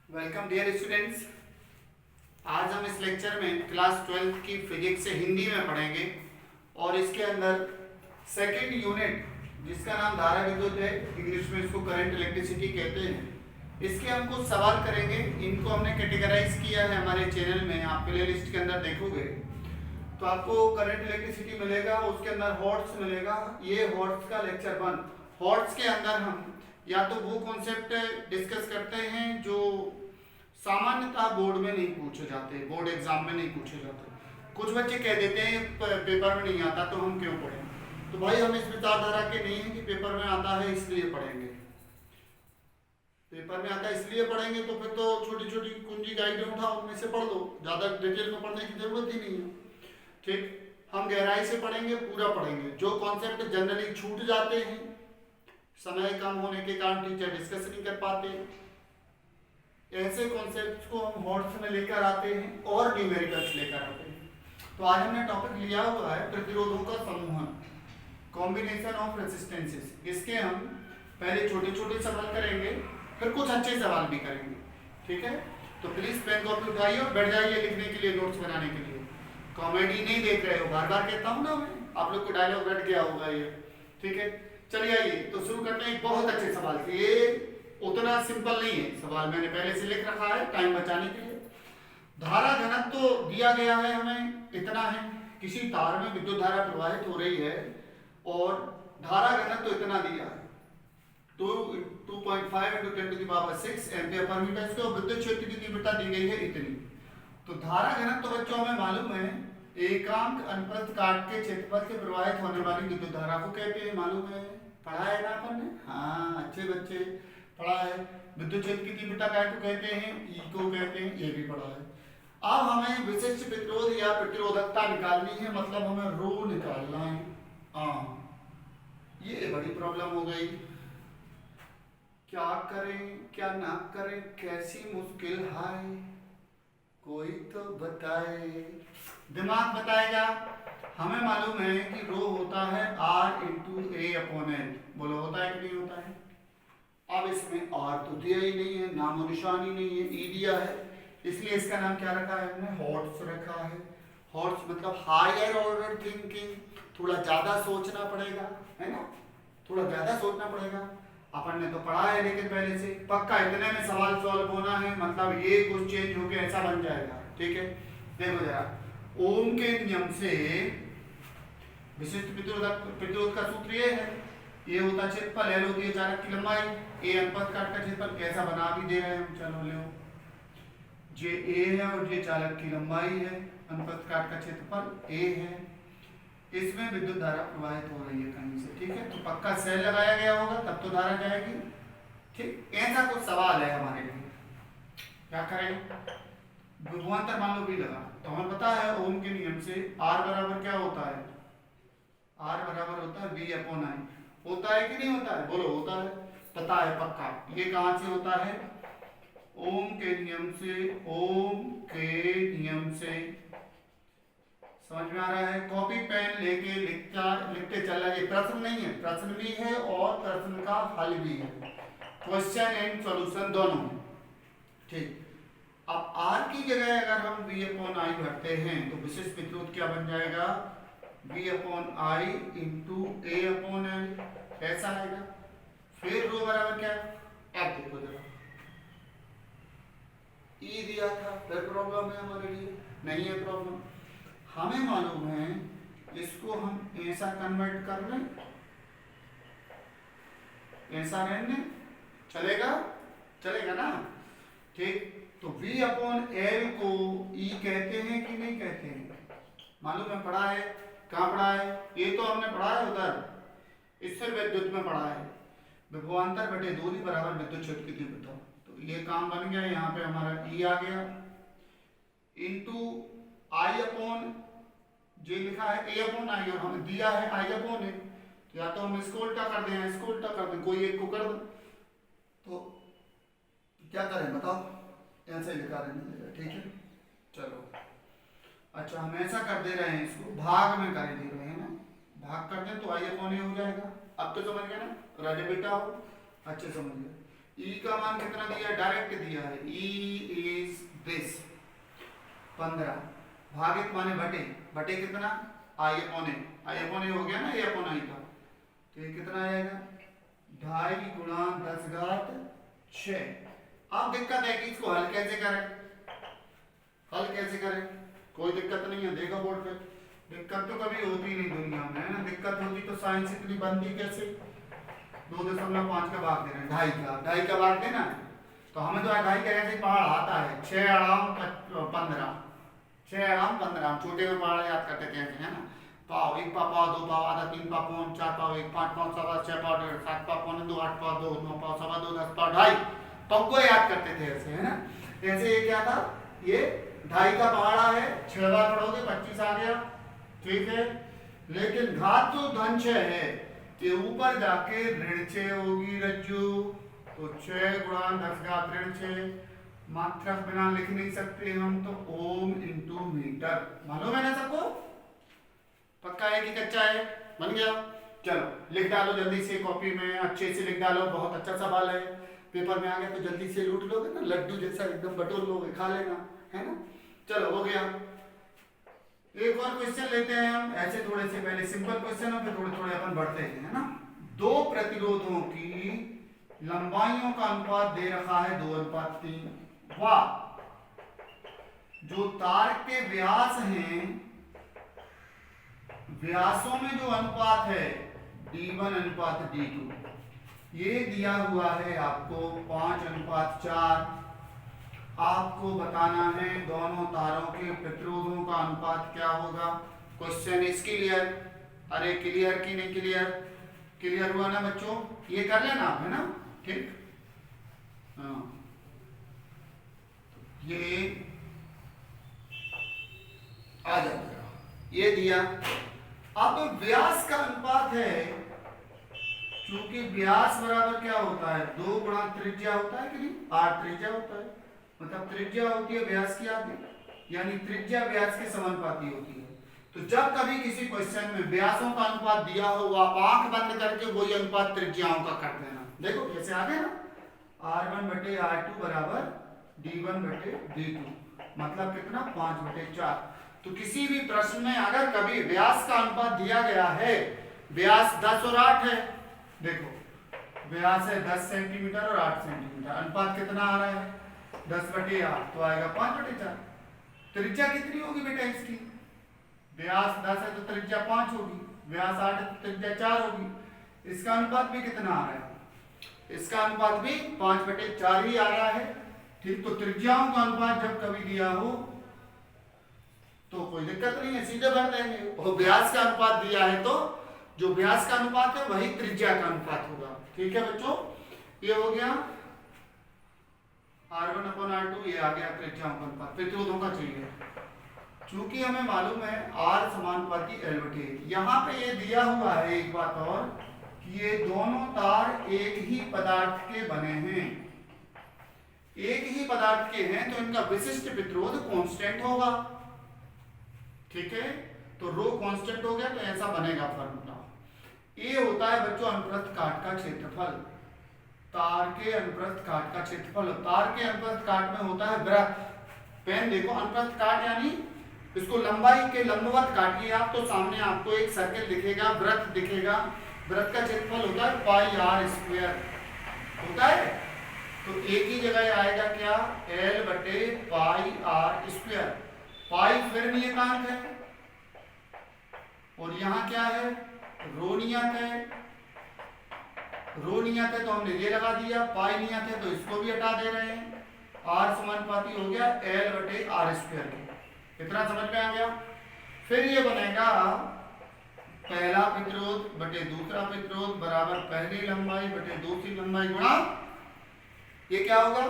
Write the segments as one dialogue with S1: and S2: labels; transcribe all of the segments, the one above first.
S1: Welcome dear students. आज हम इस लेक्चर में क्लास 12 की फिजिक्स से हिंदी में पढ़ेंगे और इसके अंदर सेकंड यूनिट जिसका नाम धारा विद्युत है, इंग्लिश में इसको करंट इलेक्ट्रिसिटी कहते हैं, इसके हम कुछ सवाल करेंगे। इनको हमने कैटेगराइज किया है हमारे चैनल में, आप प्ले लिस्ट के अंदर देखोगे तो आपको करंट इलेक्ट्रिसिटी मिलेगा, उसके अंदर हॉर्ट्स मिलेगा। ये हॉर्ट्स का लेक्चर 1। हॉर्ट्स के अंदर हम या तो वो कॉन्सेप्ट डिस्कस करते हैं जो सामान्यतः बोर्ड में नहीं पूछे जाते, बोर्ड एग्जाम में नहीं पूछे जाते। कुछ बच्चे कह देते हैं पेपर में नहीं आता तो हम क्यों पढ़ें। तो भाई हम इस विचारधारा के नहीं है कि पेपर में आता है इसलिए पढ़ेंगे, पेपर में आता है इसलिए पढ़ेंगे तो फिर तो छोटी छोटी कुंजी गाइडें उठाओ, उनमें से पढ़ लो, ज़्यादा डिटेल में पढ़ने की जरूरत ही नहीं है। ठीक, हम गहराई से पढ़ेंगे, पूरा पढ़ेंगे। जो कॉन्सेप्ट जनरली छूट जाते हैं, समय कम होने के कारण टीचर डिस्कस नहीं कर पाते, ऐसे कॉन्सेप्ट्स को हम हॉर्ट्स में लेकर आते हैं और न्यूमेरिकल्स लेकर आते हैं। तो आज हमने टॉपिक लिया हुआ है प्रतिरोधों का समूहन, कॉम्बिनेशन ऑफ रेजिस्टेंसेस। इसके हम पहले छोटे छोटे सवाल करेंगे, फिर कुछ अच्छे सवाल भी करेंगे। ठीक है, तो प्लीज पेन कॉपी उठाइए और बैठ जाइए लिखने के लिए, नोट्स बनाने के लिए। कॉमेडी नहीं देख रहे हो, बार बार कहता हूँ ना मैं, आप लोग को डायलॉग बैठ गया होगा ये। ठीक है, चलिए आइए तो शुरू करते हैं। बहुत अच्छे सवाल थे ये, उतना सिंपल नहीं है सवाल, मैंने पहले से लिख रखा है टाइम बचाने के लिए। धारा घनत्व तो दिया गया है हमें, इतना है। किसी तार में विद्युत धारा प्रवाहित हो रही है और धारा घनत्व तो इतना दिया है, 2.5 × 10⁶ एम्पीयर पर मीटर स्क्वायर, और विद्युत क्षेत्र की तीव्रता दी गई है इतनी। तो धारा घनत्व तो बच्चों हमें मालूम है, एकांक अनुप्रस्थ काट के क्षेत्रफल से प्रवाहित होने वाली विद्युत धारा को कहते हैं, मालूम है, पढ़ा है ना अपन ने? हाँ, अच्छे बच्चे पढ़ा है। विद्युत क्षेत्र की तीव्रता काय को कहते हैं, ई को कहते हैं, ये भी पढ़ा है। अब हमें विशिष्ट प्रतिरोध या प्रतिरोधकता निकालनी है, मतलब हमें रो निकालना है। ये बड़ी प्रॉब्लम हो गई, क्या करें क्या ना करें, कैसी मुश्किल है, कोई तो बताए, दिमाग बताएगा। हमें मालूम है कि रो होता है R × A/L। बोलो होता है कि नहीं होता है? अब इसमें R तो दिया ही नहीं है, नामो निशान ही नहीं है, E दिया है, इसलिए इसका नाम क्या रखा है हमने? हॉर्ट्स रखा है। हॉर्ट्स मतलब हायर ऑर्डर थिंकिंग, थोड़ा ज्यादा सोचना पड़ेगा, है ना, थोड़ा ज्यादा सोचना पड़ेगा। अपन ने तो पढ़ा है लेकिन पहले से, पक्का इतने में सवाल सॉल्व होना है, मतलब ये कुछ चेंज होके ऐसा बन जाएगा। ठीक है, देखो जरा, ओम के नियम से विशिष्ट प्रतिरोध का सूत्र ये है, ये होता है क्षेत्रफल, L होती है चालक की लंबाई, A अनुप्रस्थ काट का क्षेत्रफल, कैसा बना भी दे रहे हैं हम, चलो ले, जे A है और जे चालक की लंबाई है, अनुप्रस्थ काट का क्षेत्रफल A है, इसमें विद्युत धारा प्रवाहित हो रही है कहीं से। ठीक है, तो पक्का सेल लगाया गया होगा तब तो धारा जाएगी। ठीक, ऐसा कुछ सवाल है हमारे लिए, क्या करें? विभवांतर मान लो भी लगा, तो हमें पता है ओम के नियम से R बराबर क्या होता है? R बराबर होता है V/I। होता है कि नहीं होता है? बोलो होता है, पता है पक्का। ये कहां से होता है? ओम के नियम से, ओम के नियम से। समझ में आ रहा है? कॉपी पेन लेके लिखते चल रहा है। प्रश्न नहीं है, प्रश्न भी है और प्रश्न का हल भी है, क्वेश्चन एंड सॉल्यूशन दोनों है। ठीक, अब R की जगह अगर हम V/I भरते हैं तो विशिष्ट प्रतिरोध क्या बन जाएगा? V/I × A/L, ऐसा आएगा। फिर रो बराबर क्या? अब देखो जरा, E दिया था, फिर प्रॉब्लम है हमारे लिए? नहीं है प्रॉब्लम, हमें मालूम है इसको हम ऐसा कन्वर्ट कर लें, ऐसा रहने चलेगा, चलेगा ना? ठीक, तो V/L को E कहते हैं कि नहीं कहते हैं? मालूम है, पढ़ा है, कहाँ पढ़ा है? ये तो हमने पढ़ा है उधर स्थिर विद्युत में पढ़ा है, विभवांतर बटे दूरी बराबर विद्युत क्षेत्र की तीव्रता। तो ये काम बन गया, यहाँ पे हमारा E आ गया, इंटू I/J लिखा है A/I, और हमें दिया है I/A, तो या तो हम इसको उल्टा कर दें, इसको उल्टा कर दें, कोई एक को कर दें, तो क्या करें बताओ? ऐसे लिखा रहने, ठीक है, चलो। अच्छा, हम ऐसा कर दे रहे हैं, इसको भाग में कर दे रहे हैं ना, भाग कर दें तो I/A हो जाएगा। अब तो समझ गए ना, राजे बेटा हो, अच्छे समझ गए। ई का मान कितना दिया, डायरेक्ट दिया है, ई इज दिस 15 भागित माने बटे, बटे कितना आई अपॉन ए हो गया ना, ए अपॉन आई का, तो ये कितना आएगा 2.5 गुणा 10 घात 6। अब दिक्कत है कि इसको हल कैसे करें, हल कैसे करें, कोई दिक्कत नहीं है, देखो बोर्ड पे, दिक्कत तो कभी होती नहीं दुनिया में, है ना, दिक्कत होती तो साइंस इतनी बनती कैसे, 2.5 का भाग देना, 2.5 का भाग देना, तो हमें तो 2.5 का ऐसे पहाड़ आता है, 6 अड़ाम 15, 6 अड़ाम 15, छोटे में पहाड़ याद करते थे, है ना, पाव, 1 पाव, 2 पाव, आधा, 3 पाव, पौन, 4 पाव, 1, 5 पाव, 7, 6 पाव, 1.5, 7 पाव, पौन 2, 8 पाव 2, 9 पाव, 2.25, 10 पाव 2.5 पाव को याद करते थे ऐसे, है ना, ऐसे ये क्या था, ये 2.5 का पहाड़ा है, 6 बार पढ़ोगे 25 आ गया, ठीक है, लेकिन घात जो धन 6 है ये ऊपर जाके ऋण 6 होगी रज्जू, तो 6 गुणा 10 घात ऋण 6, मात्रक बिना लिख नहीं सकते हम, तो ओम इंटू मीटर, मालूम है ना सबको, पक्का है कि कच्चा है, बन गया, चलो लिख डालो जल्दी से कॉपी में, अच्छे से लिख डालो, बहुत अच्छा सवाल है, पेपर में आ गया तो जल्दी से लूट लोगे ना, लड्डू जैसा एकदम बटोर लोगे, खा लेना, है ना, चलो हो गया। एक और क्वेश्चन लेते हैं हम, ऐसे थोड़े से पहले सिंपल क्वेश्चन हो, फिर थोड़े थोड़े अपन बढ़ते हैं, है ना। दो प्रतिरोधों की लंबाइयों का अनुपात दे रखा है 2:3, वाह, जो तार के व्यास हैं, व्यासों में जो अनुपात है D1:D2, ये दिया हुआ है आपको 5:4, आपको बताना है दोनों तारों के प्रतिरोधों का अनुपात क्या होगा। क्वेश्चन इज क्लियर, अरे क्लियर की नहीं क्लियर, क्लियर हुआ ना बच्चों, ये कर लेना आप, है ना, ठीक, हाँ, ये आ जाएगा, ये दिया। अब व्यास का अनुपात है, क्योंकि व्यास बराबर क्या होता है, 2 गुणा त्रिज्या होता है कि नहीं, 8 त्रिज्या होता है, मतलब त्रिज्या होती है व्यास की आधी, यानी त्रिज्या व्यास के समानुपाती होती है। तो जब कभी किसी क्वेश्चन में व्यासों का अनुपात दिया हो, आप आंख बंद करके वही अनुपात त्रिज्याओं का कर देना, देखो कैसे आ गया ना, R1/R2 बराबर D1/D2, मतलब कितना 5/4। तो किसी भी प्रश्न में अगर कभी व्यास का अनुपात दिया गया है, व्यास 10 और 8 है, देखो व्यास है 10 सेंटीमीटर और 8 सेंटीमीटर, अनुपात कितना आ रहा है 10/8, तो आएगा 5/4। त्रिज्या कितनी होगी बेटा इसकी, व्यास 10 है तो त्रिज्या 5 होगी, व्यास 8 है तो त्रिज्या 4 होगी, इसका अनुपात भी कितना आ रहा है, इसका अनुपात भी 5/4 ही आ रहा है, ठीक। तो त्रिज्याओं का अनुपात जब कभी दिया हो तो कोई दिक्कत नहीं है, सीधे भर देंगे, और व्यास का अनुपात दिया है तो जो व्यास का अनुपात है वही त्रिज्या का अनुपात होगा, ठीक है बच्चों, ये हो गया R1/R2, ये आ गया त्रिज्याओं का अनुपात। प्रतिरोधों का चाहिए, चूंकि हमें मालूम है R समानुपाती L/A, यहाँ पे ये दिया हुआ है एक बात और, कि ये दोनों तार एक ही पदार्थ के बने हैं, एक ही पदार्थ के हैं, तो इनका विशिष्ट प्रतिरोध कांस्टेंट होगा, ठीक है, तो रो कांस्टेंट हो गया, तो ऐसा बनेगा फॉर्मूला। ये होता है बच्चों अनुप्रस्थ काट का क्षेत्रफल, तार के अनुप्रस्थ काट का क्षेत्रफल, तार के अनुप्रस्थ काट में होता है वृत्त, पेन देखो, अनुप्रस्थ काट यानी इसको लंबाई के लंबवत काटिए आप, तो सामने आपको एक सर्कल दिखेगा, वृत्त दिखेगा, वृत्त का क्षेत्रफल होता है πr² होता है, तो एक ही जगह आएगा क्या, L/πr², पाई फिर नियतांक है, और यहाँ क्या है, रो नियत है, रो नियत है तो हमने ये लगा दिया, पाई नियत है तो इसको भी हटा दे रहे हैं, R समानुपाती हो गया L/r², इतना समझ में आ गया। फिर ये बनेगा पहला प्रतिरोध बटे दूसरा प्रतिरोध बराबर पहली लंबाई बटे दूसरी लंबाई गुणा, ये क्या होगा,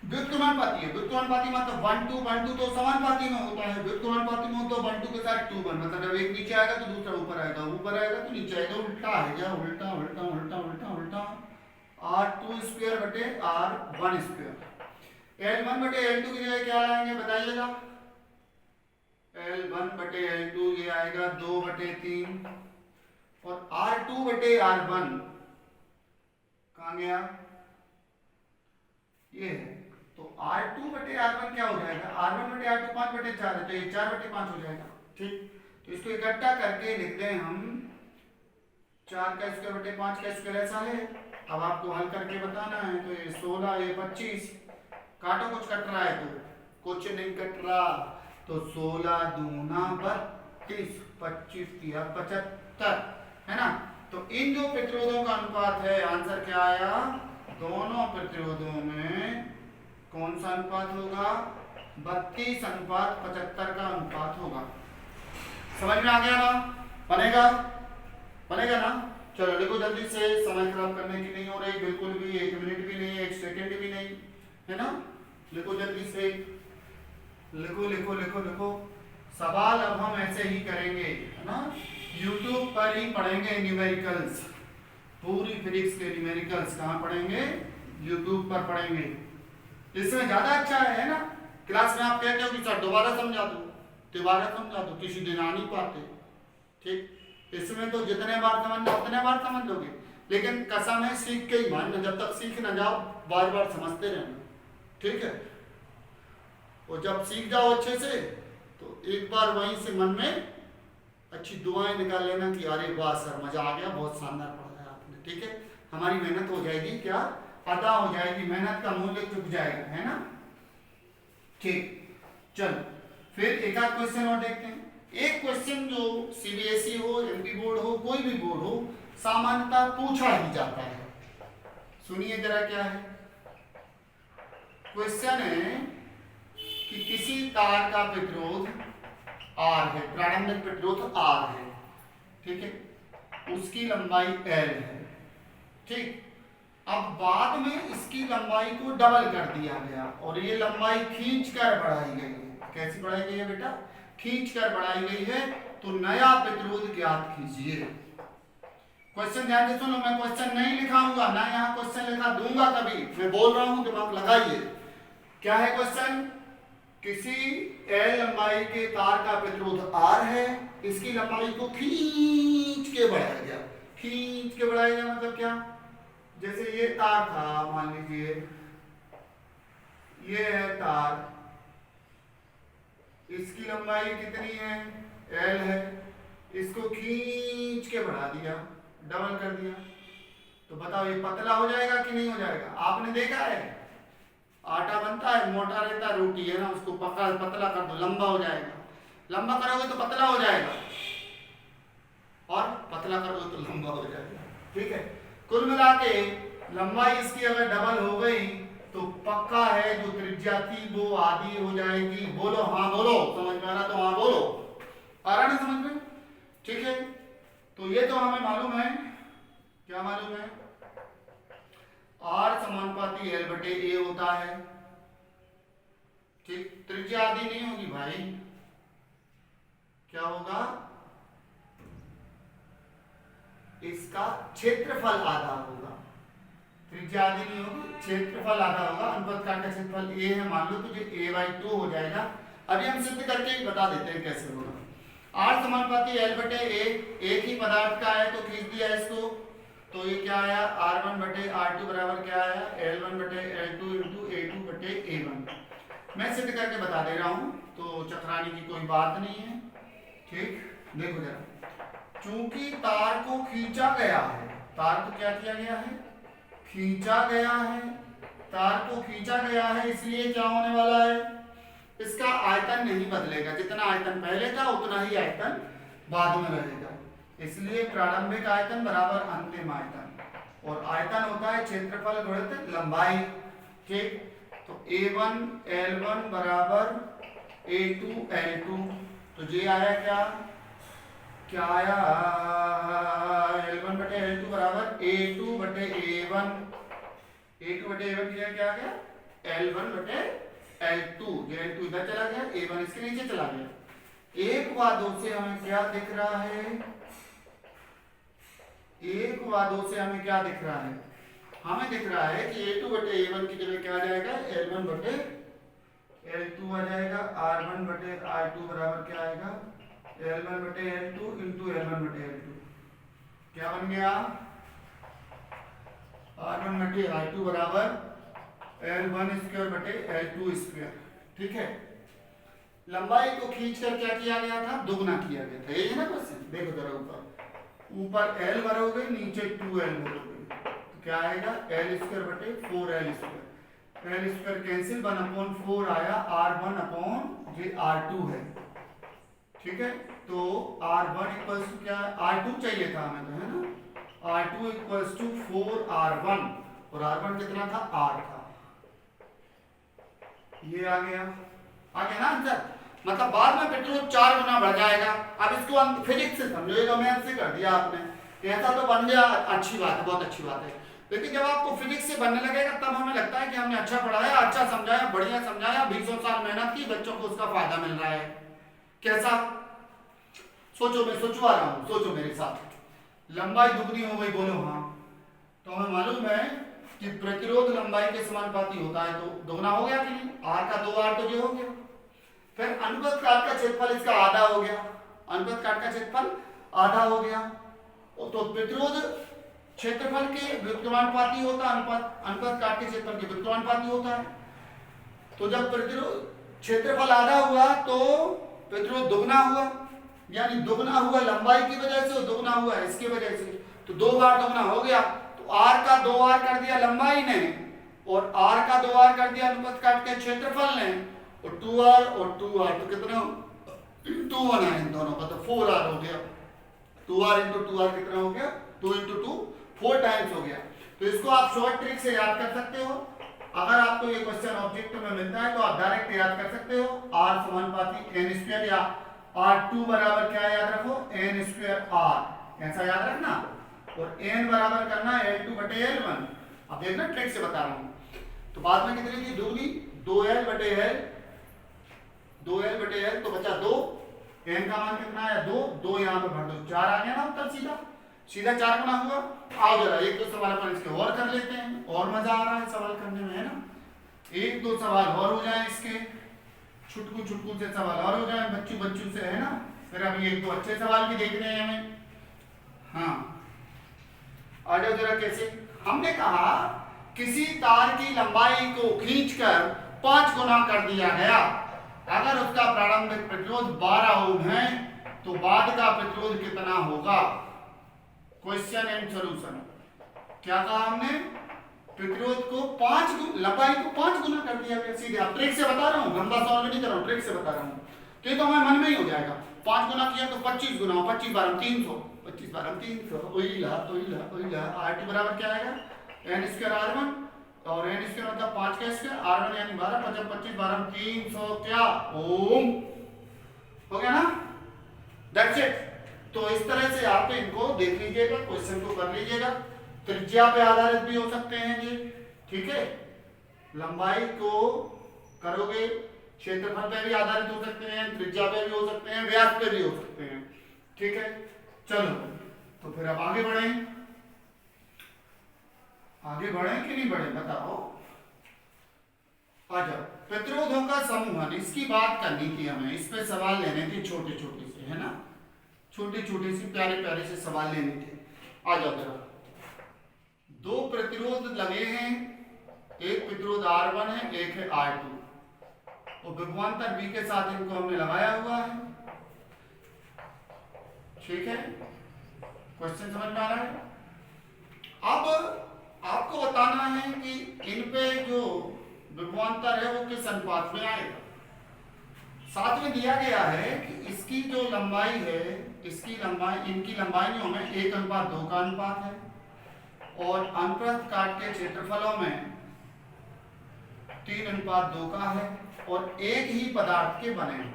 S1: व्युत्क्रमानुपाती है, व्युत्क्रमानुपाती मतलब 1 to 1 to तो समानुपाती में होता है, व्युत्क्रमानुपाती में तो 1 to के साथ 2 1, मतलब जब एक नीचे आएगा तो दूसरा ऊपर आएगा, ऊपर आएगा तो नीचे आएगा, उल्टा है क्या, उल्टा उल्टा उल्टा उल्टा उल्टा, R2² बटे R1², L1 बटे L2 की जगह क्या लाएंगे बताइएगा, L1 बटे L2 ये आएगा 2/3, और R2 बटे R1 का कहाँ गया, ये है। तो R2 बटे R1 क्या हो जाएगा, R1 बटे R2 5 बटे 4 है, तो ये 4 बटे 5 हो जाएगा। ठीक, तो इसको इकट्ठा करके लिख दें हम 4 का स्क्वायर बटे 5 का स्क्वायर, ऐसा है। अब आपको हल करके बताना है, तो ये 16 ये 25, काटो, कुछ कट रहा है तो कुछ नहीं कट रहा, तो 16 दूना 32, 25 तिया 75, है ना। तो इन दो प्रतिरोधों का अनुपात है, आंसर क्या आया, दोनों प्रतिरोधों में कौन सा अनुपात होगा, 32:75 का अनुपात होगा। समझ में आ गया ना, बनेगा बनेगा ना। चलो लिखो जल्दी से, समय खराब करने की नहीं हो रही बिल्कुल भी, 1 मिनट भी नहीं, 1 सेकंड भी नहीं, है ना। लिखो जल्दी से, लिखो लिखो लिखो लिखो। सवाल अब हम ऐसे ही करेंगे, है ना, यूट्यूब पर ही पढ़ेंगे न्यूमेरिकल्स, पूरी फिजिक्स के न्यूमेरिकल्स कहाँ पढ़ेंगे, यूट्यूब पर पढ़ेंगे। इसमें ज्यादा अच्छा है ना। क्लास में आप कहते हो कि सर दोबारा समझा दो, किसी दिन आ नहीं पाते। ठीक, इसमें तो जितने बार समझना उतने बार समझ लोगे, लेकिन कसम है सीख के ही मानना, जब तक सीख ना जाओ बार बार समझते रहना। ठीक है, और जब सीख जाओ अच्छे से तो एक बार वहीं से मन में अच्छी दुआएं निकाल लेना कि अरे वाह सर मजा आ गया, बहुत शानदार पढ़ाया आपने। ठीक है, हमारी मेहनत हो जाएगी, क्या अदा हो जाएगी, मेहनत का मूल्य चुक जाएगा, है ना। ठीक, चलो फिर एक आध क्वेश्चन और देखते हैं। एक क्वेश्चन जो सीबीएसई हो, एमपी बोर्ड हो, कोई भी बोर्ड हो, सामान्यतः पूछा ही जाता है। सुनिए जरा क्या है क्वेश्चन, है कि किसी तार का प्रतिरोध R है, प्रारंभिक प्रतिरोध R है, ठीक है, उसकी लंबाई L है। ठीक, अब बाद में इसकी लंबाई को डबल कर दिया गया और ये लंबाई खींचकर बढ़ाई गई है। कैसी बढ़ाई गई है बेटा, खींचकर बढ़ाई गई है। तो नया प्रतिरोध ज्ञात कीजिए। क्वेश्चन ध्यान से सुनो, मैं क्वेश्चन नहीं लिखाऊंगा ना, यहाँ क्वेश्चन लिखा दूंगा कभी, मैं बोल रहा हूं दिमाग लगाइए। क्या है क्वेश्चन, किसी L लंबाई के तार का प्रतिरोध R है, इसकी लंबाई को खींच के बढ़ाया गया। खींच के बढ़ाया गया मतलब क्या, जैसे ये तार था, मान लीजिए ये है तार, इसकी लंबाई कितनी है, L है, इसको खींच के बढ़ा दिया, डबल कर दिया। तो बताओ ये पतला हो जाएगा कि नहीं हो जाएगा। आपने देखा है आटा बनता है, मोटा रहता है, रोटी है ना, उसको पतला कर दो, लंबा हो जाएगा। लंबा करोगे तो पतला हो जाएगा, और पतला करोगे तो लंबा हो जाएगा। ठीक है, कुल मिला के लंबाई इसकी अगर डबल हो गई तो पक्का है जो त्रिज्या थी वो आधी हो जाएगी। बोलो हाँ बोलो, समझ में आ रहा तो हाँ बोलो, आ रहा ना समझ में। ठीक है, तो ये तो हमें मालूम है, क्या मालूम है, R समानुपाती L बटे A होता है। ठीक, त्रिज्या आधी नहीं होगी भाई, क्या होगा, इसका क्षेत्रफल आधा होगा। त्रिज्या आधी नहीं होगी, क्षेत्रफल आधा होगा। अनुपात का क्षेत्रफल A है, मान लो तो ये A/2 हो जाएगा। अभी हम सिद्ध करके ही बता देते हैं कैसे होगा। R समानुपाती L बटे A, एक ही पदार्थ का है तो खींच दिया इसको, तो ये क्या आया, R1 बटे R2 बराबर क्या आया, L1 बटे L2 इंटू A2 बटे A1। मैं सिद्ध करके बता दे रहा हूं, तो चतराने की कोई बात नहीं है। ठीक, देखो जरा, चूंकि तार को खींचा गया है, तार को क्या किया गया है, खींचा गया है, तार को खींचा गया है, इसलिए क्या होने वाला है, इसका आयतन नहीं बदलेगा। जितना आयतन पहले था उतना ही आयतन बाद में रहेगा। इसलिए प्रारंभिक आयतन बराबर अंतिम आयतन, और आयतन होता है क्षेत्रफल गुणित लंबाई। ठीक, तो A1 L1 बराबर A2 L2, तो ये आया क्या आया, L1 बटे L2 बराबर A2 बटे A1। A2 बटे A1 क्या आ गया, L1 बटे L2। ये L2 इधर चला गया, A1 इसके नीचे चला गया। एक व दो से हमें क्या दिख रहा है, एक व दो से हमें क्या दिख रहा है, हमें दिख रहा है कि A2 बटे A1 की जगह क्या आ जाएगा, L1 बटे L2 आ जाएगा। R1 बटे R2 बराबर क्या आएगा, L1 बटे L2 इंटू L1 बटे L2। क्या बन गया, R1 बटे R2 बराबर L1 स्क्वायर बटे L2 स्क्वायर। ठीक है, लंबाई को खींचकर क्या किया गया था, दोगुना किया गया था। यही है ना क्वेश्चन। देखो जरा ऊपर L भरोगे, नीचे 2L भरोगे, तो क्या आएगा, L स्क्वायर बटे 4L square. L square cancel, 1/4 आया, R1 अपॉन ये R2 है। ठीक है, तो R1 इक्वल्स टू क्या, R2 चाहिए था हमें, तो है ना, R2 इक्वल्स टू 4R1, और R1 कितना था, R था। ये आ गया ना आंसर। मतलब बाद में प्रतिरोध 4 गुना बढ़ जाएगा। अब इसको हम फिजिक्स से समझो, ये तो मैथ से कर दिया आपने, ऐसा तो बन गया, अच्छी बात है, बहुत अच्छी बात है। लेकिन जब आपको फिजिक्स से बनने लगेगा तब हमें लगता है कि हमने अच्छा पढ़ाया, अच्छा समझाया, बढ़िया समझाया, 20 साल मेहनत की, बच्चों को उसका फायदा मिल रहा है। कैसा, सोचो, मैं सोचवा रहा हूँ, सोचो मेरे साथ। लंबाई दुगनी हो गई, बोलो हाँ। तो हमें मालूम है कि प्रतिरोध लंबाई के समानुपाती होता है, तो दोगुना हो गया कि नहीं, R का 2R तो ये हो गया। फिर अनुप्रस्थ काट का क्षेत्रफल इसका आधा हो गया, अनुप्रस्थ काट का क्षेत्रफल आधा हो गया, तो प्रतिरोध क्षेत्रफल के व्युत्क्रमानुपाती होता है, अनुप्रस्थ काट के क्षेत्रफल के व्युत्क्रमानुपाती होता है। तो जब प्रतिरोध क्षेत्रफल आधा हुआ तो प्रतिरोध दोगुना हुआ, यानी दोगुना हुआ लंबाई की वजह से और दोगुना हुआ इसकी वजह से, तो 2 बार दोगुना हो गया। तो R का 2R कर दिया लंबाई ने, और R का 2R कर दिया अनुप्रस्थ काट के क्षेत्रफल ने, और 2R और 2R, तो कितना 2 बना इन दोनों का, तो 4R हो गया। 2R इंटू 2R कितना हो गया, 2 इंटू 2 4 टाइम्स हो गया। तो इसको आप शॉर्ट ट्रिक से याद कर सकते हो। अगर आपको ये क्वेश्चन ऑब्जेक्ट में मिलता है तो आप डायरेक्ट याद कर सकते हो, R समानुपाती n स्क्वायर, या R2 बराबर क्या याद रखो, n स्क्वायर R, ऐसा याद रखना, और n बराबर करना L2 बटे L1। अब देखना ट्रिक से बता रहा हूं। तो बाद में कितनी थी, दुगनी, 2L बटे L, 2L बटे L, तो बचा 2, n का मान कितना आया, 2 यहाँ पे भर दो, 4 आ गया ना उत्तर, सीधा 4 गुना हुआ। आओ जरा एक दो सवाल अपन इसके और कर लेते हैं, और मजा आ रहा है सवाल करने में, है ना। एक दो सवाल और हो जाए इसके, छुटकू से सवाल और हो जाए, बच्चू से, है ना। फिर अभी एक दो अच्छे सवाल भी देखने हैं हमें। हाँ, आ जाओ जरा। कैसे, हमने कहा किसी तार की लंबाई को खींचकर 5 गुना कर दिया गया, अगर उसका प्रारंभिक प्रतिरोध 12 ओम है तो बाद का प्रतिरोध कितना होगा। Question and solution. क्या कहा हमने, प्रतिरोध को 5 लंबाई को 5 गुना कर दिया गया। सीधे आप ट्रिक से बता रहा हूँ, लंबा सॉल्व नहीं कर रहा हूँ, ट्रिक से बता रहा हूँ, तो ये तो हमारे मन में ही हो जाएगा। 5 गुना किया तो 25 गुना, 25 बार 300, 25 बार 300, ओइला R2 बराबर क्या आएगा, n स्क्वायर R1, और n स्क्वायर मतलब 5 का स्क्वायर, R1 यानी 12, 25 बार 300 क्या ओम, हो गया ना। That's it. तो इस तरह से आप इनको देख लीजिएगा, क्वेश्चन को कर लीजिएगा। त्रिज्या पे आधारित भी हो सकते हैं ये, ठीक है, लंबाई को करोगे, क्षेत्रफल पे भी आधारित हो सकते हैं, त्रिज्या पे भी हो सकते हैं, व्यास पे भी हो सकते हैं, ठीक है। चलो तो फिर अब आगे बढ़े कि नहीं बढ़े, बताओ। आ जाओ। प्रतिरोधों का समूहन, इसकी बात करनी थी हमें, इस पे सवाल लेने थे छोटे छोटे से, है ना, छोटे छोटे से प्यारे से सवाल लेने थे। आ जाओ जरा। 2 प्रतिरोध लगे हैं, एक प्रतिरोध R1 है, एक है R2, और विभवांतर V के साथ इनको हमने लगाया हुआ है, ठीक है। क्वेश्चन समझ में आ रहा है। अब आपको बताना है कि इन पे जो विभवांतर है वो किस अनुपात में आएगा। साथ में दिया गया है कि इसकी जो लंबाई है, इसकी लंबाई, इनकी लंबाइयों में 1:2 का अनुपात है, और अनुप्रस्थ काट के क्षेत्रफलों में 3:2 का है, और एक ही पदार्थ के बने हैं,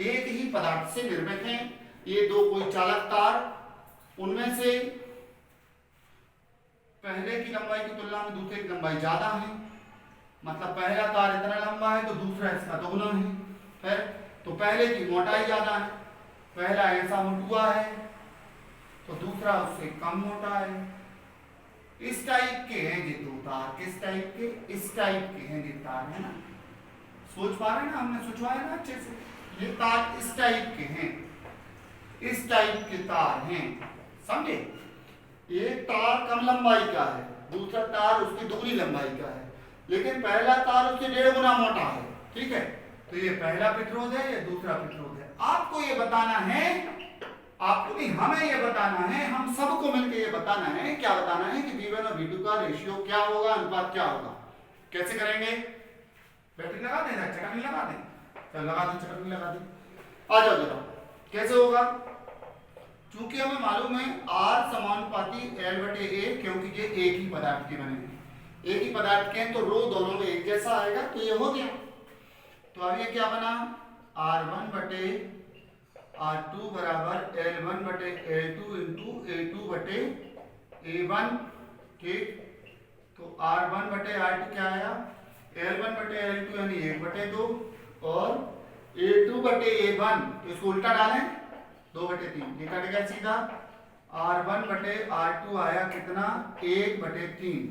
S1: एक ही पदार्थ से निर्मित हैं ये 2 कोई चालक तार। उनमें से पहले की लंबाई की तुलना में दूसरे की लंबाई ज्यादा है, मतलब पहला तार इतना लंबा है तो दूसरा इसका दोगुना है। फिर तो पहले की मोटाई ज्यादा है, पहला ऐसा मोटुआ है तो दूसरा उससे कम मोटा है। इस टाइप के हैं ये 2 तार, किस टाइप के, इस टाइप के हैं ये तार, है ना। सोच पा रहे हैं ना, हमने सोचवाया ना अच्छे से। ये तार इस टाइप के हैं, इस टाइप के तार हैं, समझे। एक तार कम लंबाई का है, दूसरा तार उसकी दुगनी लंबाई का है, लेकिन पहला तार उससे 1.5 गुना मोटा है, ठीक है। तो ये पहला प्रतिरोध है, ये दूसरा प्रतिरोध है। आपको ये बताना है, आपको नहीं, हमें ये बताना है, हम सबको मिलकर ये बताना है, क्या बताना है कि V1 और V2 का रेशियो क्या होगा, अनुपात क्या होगा। कैसे करेंगे? बैटरी लगा दें, चटनी लगा दें, चल लगा दें, चटनी लगा दें, आ जाओ जरा। कैसे होगा? चूंकि हमें मालूम है R समानुपाती L/A, क्योंकि ये एक ही पदार्थ के बने हैं, एक ही पदार्थ के हैं, तो रो दोनों में एक जैसा आएगा, तो ये हो गया। तो अब ये क्या बना? R1/R2 बराबर L1/L2 इंटू A2/A1, ठीक। तो R1/R2 क्या आया? L1/L2 यानी 1/2 और A2/A1, तो इसको उल्टा डालें, 2/3, ये कट गया सीधा। R1/R2 आया कितना? 1/3।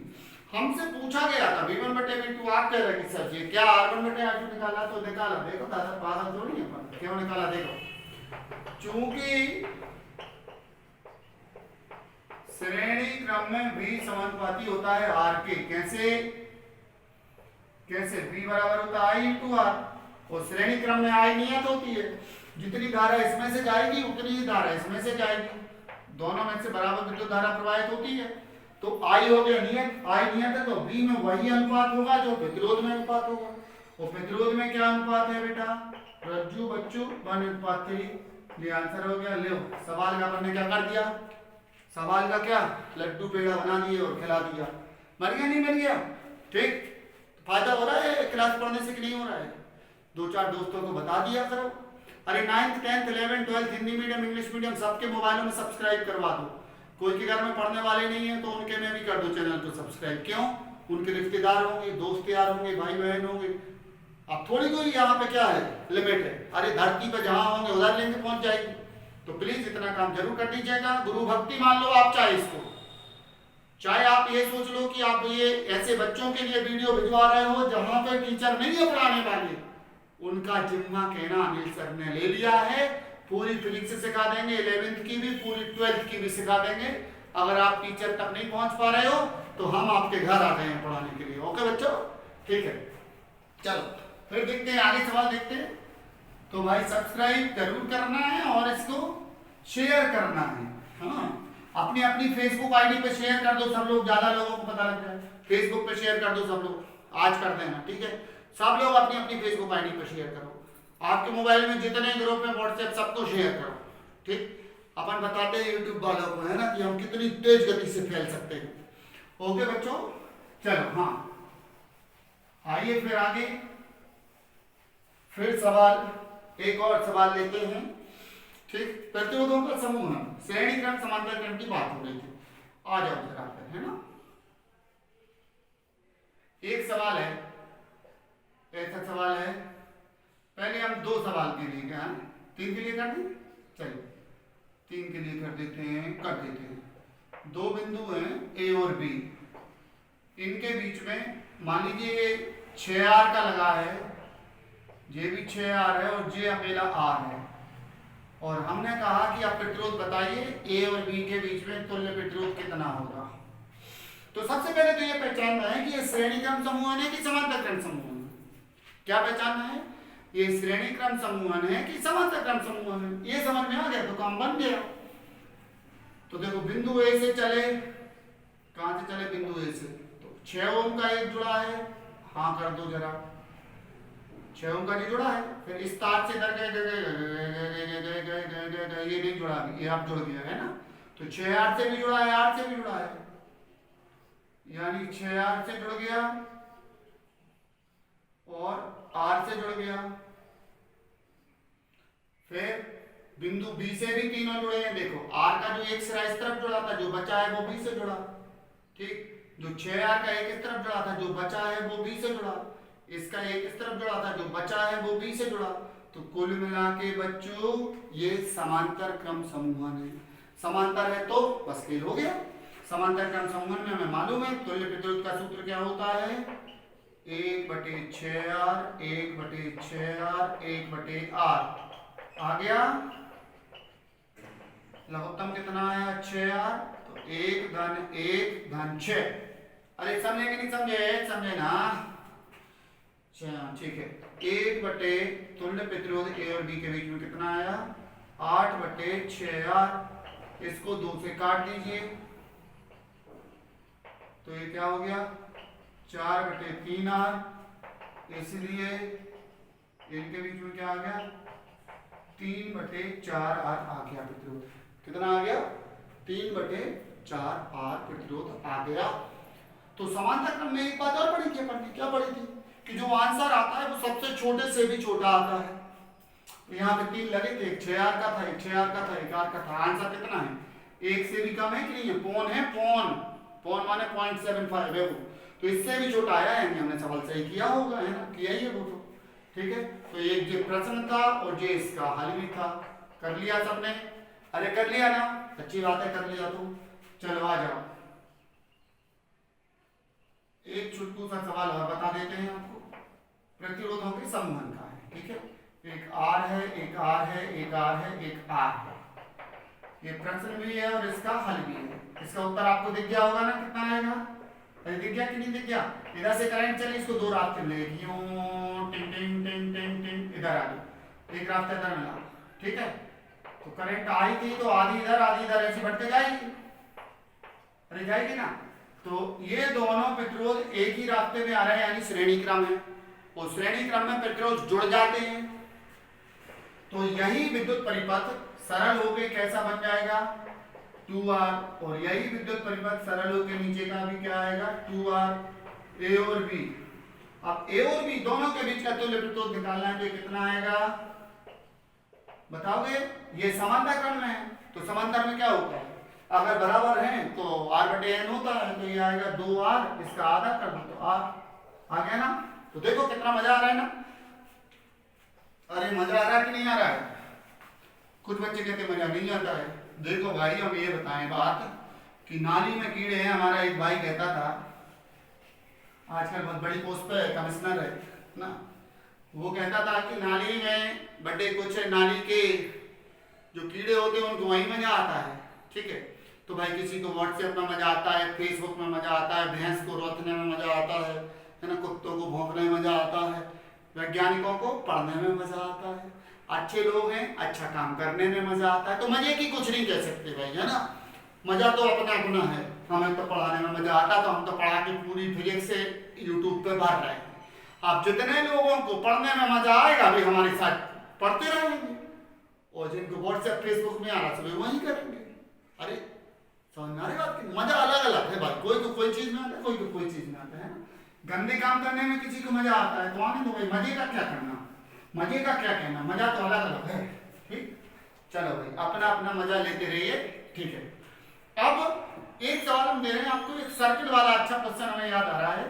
S1: हमसे पूछा गया था V1/V2, आप कह रहे कि सर जी क्या R1/R2 निकाला? तो निकाला, देखो दादा पागल थोड़ी है, पर क्यों निकाला देखो। चूंकि श्रेणी क्रम में V समानुपाती होता है R के। कैसे? कैसे? V बराबर होता है I इंटू R, और श्रेणी क्रम में I नियत होती है, जितनी धारा इसमें से जाएगी उतनी ही धारा इसमें से जाएगी, दोनों में से बराबर विद्युत धारा प्रवाहित होती है। तो I हो गया नियत, I नियत है, तो V में वही अनुपात होगा जो प्रतिरोध में अनुपात होगा। और प्रतिरोध में क्या अनुपात है बेटा? रज्जू बच्चू 1:3। ये आंसर हो गया। ले सवाल का अपन ने क्या कर दिया? सवाल का क्या? लड्डू पेड़ा बना दिए और खिला दिया। मर गया नहीं मर गया? ठीक। फायदा हो रहा है क्लास पढ़ने से कि नहीं हो रहा है? 2-4 दोस्तों को बता दिया करो। अरे 9th 10th 11th 12th Hindi medium English medium सबके मोबाइलों में सब्सक्राइब करवा दो। कोई के घर में पढ़ने वाले नहीं है तो उनके में भी कर दो चैनल को सब्सक्राइब। क्यों? उनके रिश्तेदार होंगे, दोस्त यार होंगे, भाई बहन होंगे। अब थोड़ी कोई यहाँ पे क्या है लिमिट है, अरे धरती पे जहाँ होंगे उधर लेंगे पहुंच जाएगी। तो प्लीज इतना काम जरूर कर दीजिएगा। गुरु भक्ति मान लो आप, चाहे इसको, चाहे आप ये सोच लो कि आप ये ऐसे बच्चों के लिए वीडियो भिजवा रहे हो जहां पे टीचर नहीं है पढ़ाने वाले, उनका जिम्मा कहना अनिल सर ने ले लिया है। पूरी फिजिक्स सिखा देंगे, 11th की भी, पूरी 12th की भी सिखा देंगे। अगर आप टीचर तक नहीं पहुंच पा रहे हो तो हम आपके घर आ गए हैं पढ़ाने के लिए। ओके बच्चों, ठीक है। चलो फिर देखते हैं, आगे सवाल देखते हैं। तो भाई सब्सक्राइब जरूर करना है और इसको शेयर करना है। हाँ, अपनी अपनी फेसबुक आईडी पे शेयर कर दो, सब लोग, ज्यादा लोगों को पता लग जाए। फेसबुक पे शेयर कर दो सब लोग, आज कर देना, ठीक है। सब लोग अपनी अपनी फेसबुक आईडी पे शेयर करो। आपके मोबाइल में जितने ग्रुप में व्हाट्सएप सबको शेयर करो, ठीक। अपन बताते हैं यूट्यूब वालों को, है ना, कि हम कितनी तेज गति से फैल सकते हैं। ओके बच्चों, चलो हाँ आइए फिर आगे, फिर सवाल, एक और सवाल लेते हैं, ठीक। प्रतिरोधों का समूह है, श्रेणी क्रम समांतर क्रम की बात हो रही थी। आ जाओ जरा फिर, है ना। एक सवाल है, ऐसा सवाल है, पहले हम 2 सवाल के लिए, क्या 3 के लिए कर दें? चलिए 3 के लिए कर देते हैं, कर देते हैं। 2 बिंदु हैं ए और बी, इनके बीच में मान लीजिए 6R का लगा है, ये भी 6R है और ये अकेला R है। और हमने कहा कि आप प्रतिरोध बताइए ए और बी के बीच में तुल्य प्रतिरोध कितना होगा। तो सबसे पहले तो ये पहचानना है कि ये श्रेणी क्रम समूहन है कि समांतर क्रम समूहन है। क्या पहचानना है? ये श्रेणी क्रम समूहन है कि समांतर क्रम समूहन है। ये समझ में आ गया तो काम बन गया। तो देखो बिंदु ए से चले, कहां से चले? बिंदु ए से, तो 6 ओम का एक जुड़ा है, हाँ कर दो जरा, 6 ओम का नहीं जुड़ा है। फिर इस तार से इधर ये नहीं जुड़ा, ये अब जुड़ गया है ना। तो 6R से भी जुड़ा है, R से भी जुड़ा है, यानी 6R से जुड़ गया और R से जुड़ गया। फिर बिंदु B से भी तीनों जुड़े हैं। देखो R का जो एक सिरा इस तरफ जुड़ा था, जो बचा है वो B से जुड़ा, ठीक। जो 6R का एक इस तरफ जुड़ा था, जो बचा है वो B से जुड़ा। इसका एक इस तरफ जुड़ा था, जो बचा है वो B से जुड़ा। तो कुल मिला के बच्चों ये समांतर क्रम समूहन है। समांतर है तो बस खेल हो गया। समांतर क्रम समूहन में हमें मालूम है तुल्य प्रतिरोध का सूत्र क्या होता है, 1/6R 1/6R 1/R। आ गया। लघुत्तम कितना आया? 6R, तो तो 1 धन 6। अरे समझे कि नहीं समझे? समझे ना? ठीक है। 1/, तुल्य प्रतिरोध ए और बी के बीच में कितना आया? 8/6R। इसको 2 से काट दीजिए तो ये क्या हो गया? 4/3R। इसलिए इनके बीच में क्या आ गया? 3/4R आ गया प्रतिरोध। कितना आ गया? 3/4R प्रतिरोध आ गया। तो समांतर क्रम में एक बात और पढ़ी थी अपन ने, क्या पढ़ी थी? कि जो आंसर आता है वो सबसे छोटे से भी छोटा आता है। तो यहाँ पे 3 लगे थे, एक 6R का था, एक 6R का था, एक R का था। आंसर कितना है? 1 से भी कम है कि नहीं है? पौन है, पौन माने 0.75 है वो। तो इससे भी छोटा आया है, हमने सवाल सही किया होगा, है ना? किया ही है वो तो। ठीक है, तो एक जो प्रश्न था और जो इसका हल भी था, कर लिया सबने? अरे कर लिया ना? अच्छी बात है, कर लिया तो चलो आ जाओ। एक छुटकू सा सवाल और बता देते हैं आपको, प्रतिरोधों के संबंध का है। ठीक है, एक R है, एक R है, एक R है, एक R है। ये प्रश्न भी है और इसका हल भी है। इसका उत्तर आपको दिख गया होगा ना? कितना आएगा? अरे दिख गया कि नहीं दिख गया? इधर से करंट चले, इसको 2 रास्ते मिले, यूं टिंग टिंग टिंग टिंग टिंग, इधर आ गई, एक रास्ता इधर मिला। ठीक है, तो करंट आई थी तो आधी इधर ऐसे बढ़ते जाएगी। अरे जाएगी ना? तो ये दोनों प्रतिरोध एक ही रास्ते में आ रहे हैं, यानी श्रेणी क्रम है। और श्रेणी क्रम में प्रतिरोध जुड़ जाते हैं तो यही विद्युत परिपथ सरल होके कैसा बन जाएगा? 2R। और यही विद्युत परिपथ सरल होके नीचे का भी क्या आएगा? 2R। ए और बी, अब ए और बी दोनों के बीच का तुल्य प्रतिरोध निकालना है तो कितना आएगा बताओगे? ये समांतर क्रम में है तो समांतर में क्या होता है? अगर बराबर हैं तो R/N होता है, तो ये आएगा 2R, इसका आधा कर दो तो R आ गया ना? तो देखो कितना मजा आ रहा है ना? अरे मजा आ रहा है कि नहीं आ रहा है? कुछ बच्चे कहते मजा नहीं आता है। देखो भाई, हम ये बताएं बात कि नाली में कीड़े हैं। हमारा एक भाई कहता था, आजकल बहुत बड़ी पोस्ट पे कमिश्नर है ना, वो कहता था कि नाली में बड़े कुछ नाली के जो कीड़े होते हैं उनको वहीं मजा आता है। ठीक है, तो भाई किसी को व्हाट्सएप में मजा आता है, फेसबुक में मजा आता है, भैंस को रोकने में मजा आता है ना, कुत्तों को भौंकने में मजा आता है, वैज्ञानिकों को पढ़ने में मजा आता है, अच्छे लोग हैं अच्छा काम करने में मजा आता है। तो मजे की कुछ नहीं कह सकते भाई, है ना? मजा तो अपना अपना है। हमें तो पढ़ाने में मजा आता तो हम तो पढ़ा के पूरी फिजिक्स से यूट्यूब पे भर रहे हैं। अब जितने लोगों को पढ़ने में मजा आएगा भी हमारे साथ पढ़ते रहेंगे, और जिनको व्हाट्सएप फेसबुक में आ रहा है वही करेंगे। अरे समझ में आ रही बात की? मजा अलग अलग है भाई, कोई को कोई चीज में आता है, कोई को कोई चीज में आता है ना? गंदे काम करने में किसी को मजा आता है तो आने दो भाई, मजे का क्या करना, मजे का क्या कहना, मजा तो अलग अलग है। ठीक, चलो भाई अपना अपना मजा लेते रहिए। ठीक है, अब एक सवाल हम दे रहे हैं आपको, एक सर्किट वाला अच्छा क्वेश्चन हमें याद आ रहा है।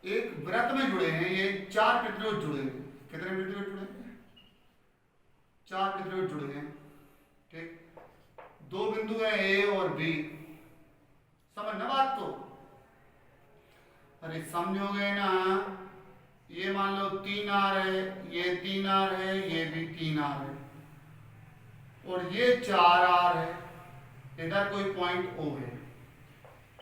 S1: एक वृत्त में जुड़े हैं ये 4 प्रतिरोध जुड़े हैं। कितने प्रतिरोध जुड़े हैं? 4 प्रतिरोध जुड़े हैं। ठीक, 2 बिंदु है ए और बी, समझना बात को? अरे समझोगे ना? ये मान लो 3R है, ये 3R है, ये भी 3R है, और ये 4R है, इधर कोई पॉइंट O है।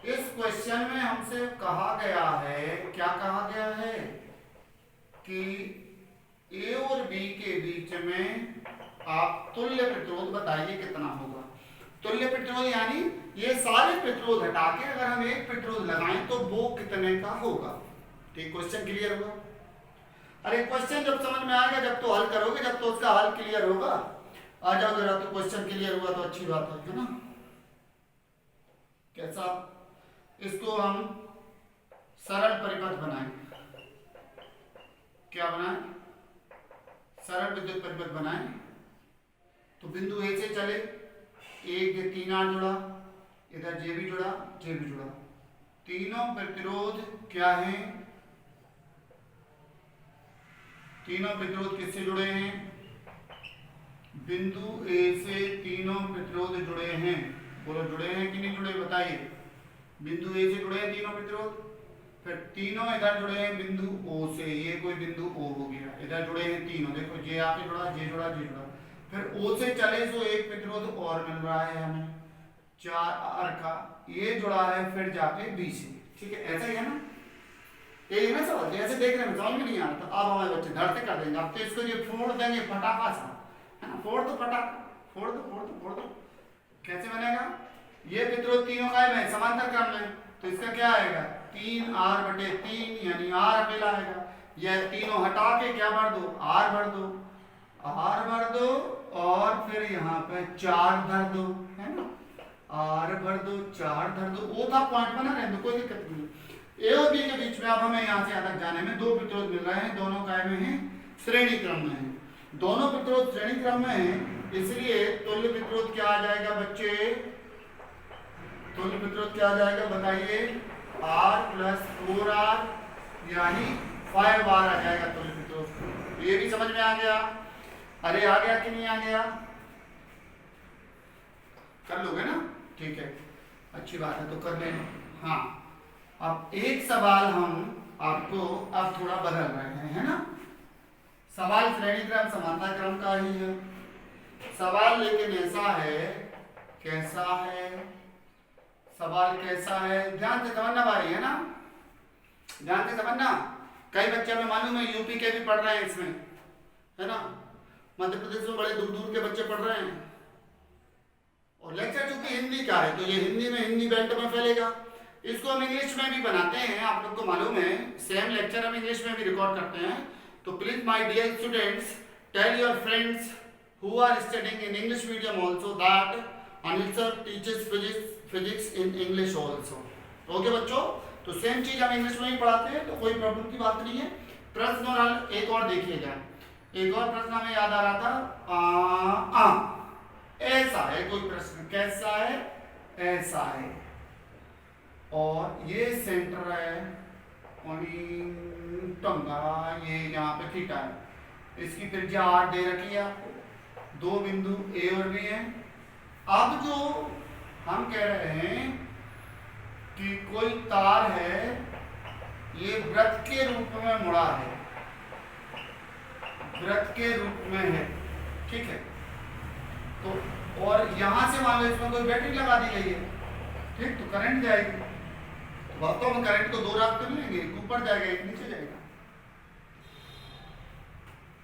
S1: इस क्वेश्चन में हमसे कहा गया है, क्या कहा गया है कि A और B के बीच में आप तुल्य प्रतिरोध बताइए कितना होगा। तुल्य प्रतिरोध यानी ये सारे प्रतिरोध हटा के अगर हम एक प्रतिरोध लगाएं तो वो कितने का होगा। ठीक, क्वेश्चन क्लियर हुआ? अरे क्वेश्चन जब समझ में आएगा जब तो हल करोगे, जब तो उसका हल क्लियर होगा। आ जाओ जरा, तो क्वेश्चन क्लियर हुआ तो अच्छी बात है ना? कैसा? इसको हम सरल परिपथ बनाएं। क्या बनाएं? सरल विद्युत परिपथ बनाएं। तो बिंदु ए से चले, एक 3R जुड़ा, इधर जे भी जुड़ा, जे भी जुड़ा, तीनों प्रतिरोध क्या है? तीनों प्रतिरोध किससे जुड़े हैं? बिंदु ए से तीनों प्रतिरोध जुड़े हैं। बोलो जुड़े हैं कि नहीं जुड़े, बताइए। बिंदु ए से जुड़े हैं तीनों प्रतिरोध, फिर तीनों इधर जुड़े हैं बिंदु ओ से, ये कोई बिंदु ओ हो गया, इधर जुड़े हैं तीनों, देखो जे आके जुड़ा, जे जुड़ा, जे जुड़ा, फिर ओ से चले तो एक प्रतिरोध और मिल रहा है हमें, 4r का ये जुड़ा है फिर जाके b से, ठीक है, ऐसा ही है ना, यही ना सवाल, ऐसे देखने में समझ में नहीं आ रहा था। अब हमारे बच्चे धड़ से कर देंगे, अब तो इसको ये फोड़ देंगे फटाका सा, है ना, फोड़ दो फटाका, फोड़ दो फोड़ दो फोड़ दो। कैसे बनेगा, ये प्रतिरोध तीनों का है समांतर क्रम में, तो इसका क्या आएगा 3r/3 यानी r अकेला आएगा। यह तीनों हटा के क्या भर दो, r भर दो, r भर दो और फिर यहाँ पे 4 धर दो, है ना, r भर दो 4 धर दो, वो था पॉइंट बना रहे हैं, कोई दिक्कत नहीं। ए और बी के बीच में अब हमें यहाँ से यहाँ तक जाने में दो प्रतिरोध मिल रहे हैं, दोनों काय में हैं, श्रेणी क्रम में हैं, दोनों प्रतिरोध श्रेणी क्रम में हैं, इसलिए तुल्य प्रतिरोध क्या आ जाएगा बच्चे, तुल्य प्रतिरोध क्या आ जाएगा बताइए, R + 4R यानी 5R आ जाएगा तुल्य प्रतिरोध। ये भी समझ में आ गया, अरे आ गया कि नहीं आ गया, कर लोगे ना, ठीक है, अच्छी बात है, तो कर लें। हाँ, अब एक सवाल हम आपको अब थोड़ा बदल रहे हैं, है ना, सवाल श्रेणी क्रम समानता क्रम का ही है सवाल, लेकिन ऐसा है, कैसा है सवाल, कैसा है, ध्यान से समझना भाई, है ना, ध्यान से समझना। कई बच्चे हमें मालूम है यूपी के भी पढ़ रहे हैं इसमें, है ना, मध्य प्रदेश में बड़े दूर दूर के बच्चे पढ़ रहे हैं, और लेक्चर चूंकि हिंदी का है तो ये हिंदी में हिंदी बेल्ट में फैलेगा। इसको हम इंग्लिश में भी बनाते हैं, आप लोग को मालूम है, सेम लेक्चर हम इंग्लिश में भी रिकॉर्ड करते हैं। तो please my dear students, tell your friends who are studying in English medium also that Anil sir teaches physics in English also. Okay बच्चों, तो सेम चीज हम इंग्लिश में ही पढ़ाते हैं, तो कोई प्रॉब्लम की बात नहीं है। प्रश्न और हल एक और देखिएगा, एक और प्रश्न हमें याद आ रहा था, ऐसा है कोई प्रश्न, कैसा है, ऐसा है, और ये सेंटर है टंगा, ये यहाँ पे थीटा है, इसकी त्रिज्या 8 दे रखी है आपको, दो बिंदु ए और बी हैं। अब जो हम कह रहे हैं कि कोई तार है, ये वृत्त के रूप में मुड़ा है, वृत्त के रूप में है, ठीक है, तो और यहां से मान लो इसमें कोई बैटरी लगा दी गई है, ठीक, तो करंट जाएगी, वास्तव में करंट तो दो रास्ते मिलेंगे, एक ऊपर जाएगा एक नीचे जाएगा।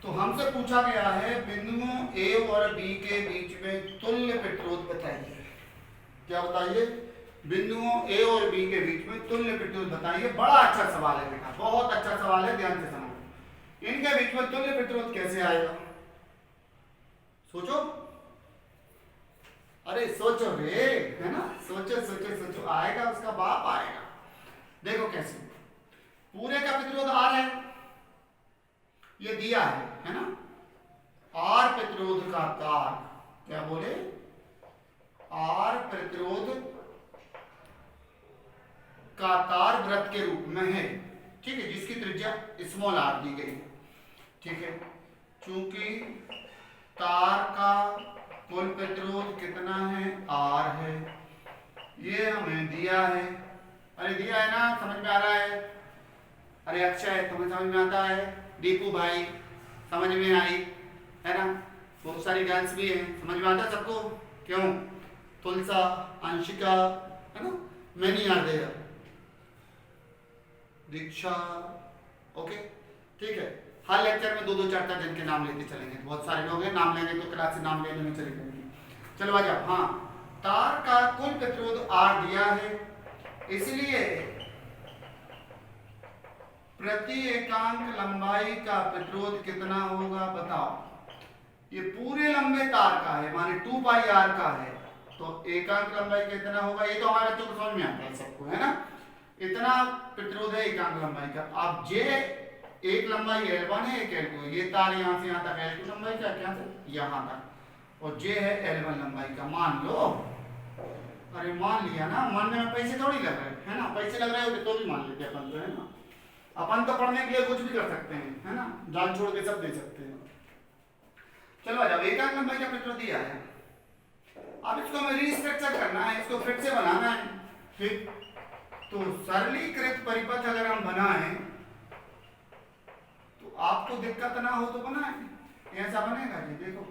S1: तो हमसे पूछा गया है बिंदुओं ए और बी के बीच में तुल्य प्रतिरोध बताइए। क्या बताइए, बिंदुओं ए और बी के बीच में तुल्य प्रतिरोध बताइए। बड़ा अच्छा सवाल है बेटा, बहुत अच्छा सवाल है, ध्यान से समझो। इनके बीच में तुल्य प्रतिरोध कैसे आएगा, सोचो, अरे सोचो रे, है ना, सोचो सोचो सोचो, आएगा उसका बाप आएगा। देखो कैसे, पूरे का प्रतिरोध R है, ये दिया है ना, R प्रतिरोध का तार, क्या बोले, R प्रतिरोध का तार वृत्त के रूप में है, ठीक है, जिसकी त्रिज्या स्मॉल r दी गई, ठीक है, चूंकि तार का कुल प्रतिरोध कितना है, R है, ये हमें दिया है, अरे दिया है ना, समझ में आ रहा है, अरे अक्षय तुम्हें समझ में आता है, दीपू भाई समझ में आई, है ना, बहुत सारी गर्ल्स भी हैं, समझ में आता है सबको, क्यों, तुलसा, अंशिका, है ना, many are there, Diksha, okay, ठीक है, हर लेक्चर में दो दो चार चार जन के नाम लेते चलेंगे, बहुत सारे लोग हैं, नाम लेंगे तो क्लास से नाम लेने में चले जाएंगे। चलो आ जाओ, हाँ, तार का कुल प्रतिरोध R दिया है, इसलिए प्रति एकांक लंबाई का प्रतिरोध कितना होगा बताओ। ये पूरे लंबे तार का है, माने 2πr का है, तो एकांक लंबाई कितना होगा, ये तो हमारे बच्चों को समझ में आता है सबको, है ना, इतना प्रतिरोध है एकांक लंबाई का। अब जे एक लंबाई L1 है, एक L2, ये तार यहाँ से यहाँ तक L2 लंबाई का, क्या से यहाँ तक, और जे है L1 लंबाई का, मान लो, अरे मान लिया ना, मानने में पैसे थोड़ी लग रहे हैं, है ना, पैसे लग रहे होते तो भी मान लेते अपन तो, है ना, अपन तो पढ़ने के लिए कुछ भी कर सकते हैं, है ना, जान छोड़ के सब दे सकते हैं। चलो आ जाओ, एकांक लंबाई का प्रतिरोध दिया है, अब इसको हमें रीस्ट्रक्चर करना है, इसको फिर से बनाना है, ठीक, तो सरलीकृत परिपथ अगर हम बनाएं तो आपको दिक्कत ना हो तो बनाएं, ऐसा बनेगा जी, देखो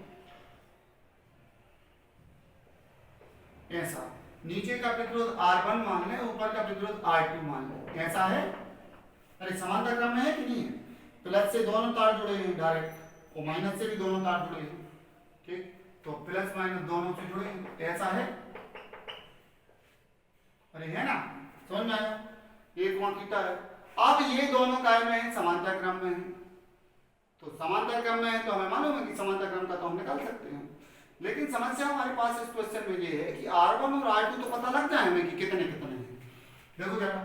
S1: ऐसा, नीचे का प्रतिरोध R1 मान लें, ऊपर का प्रतिरोध R2 मान लें। कैसा है? अरे समांतर क्रम में है कि नहीं है? प्लस से दोनों तार जुड़े हैं डायरेक्ट, और माइनस से भी दोनों तार जुड़े हैं। ठीक, तो प्लस माइनस दोनों से जुड़े हैं, ऐसा है। अरे है ना, समझ में आया? ये कोण थीटा है। अब ये दोनों काय में है? समांतर क्रम में है। तो समांतर क्रम में है तो हमें मालूम है कि समांतर क्रम का तो हम निकाल सकते हैं। लेकिन समस्या हमारे पास इस क्वेश्चन में ये है कि R1 और R2 तो पता लग जाए हमें कि कितने कितने हैं। देखो जरा,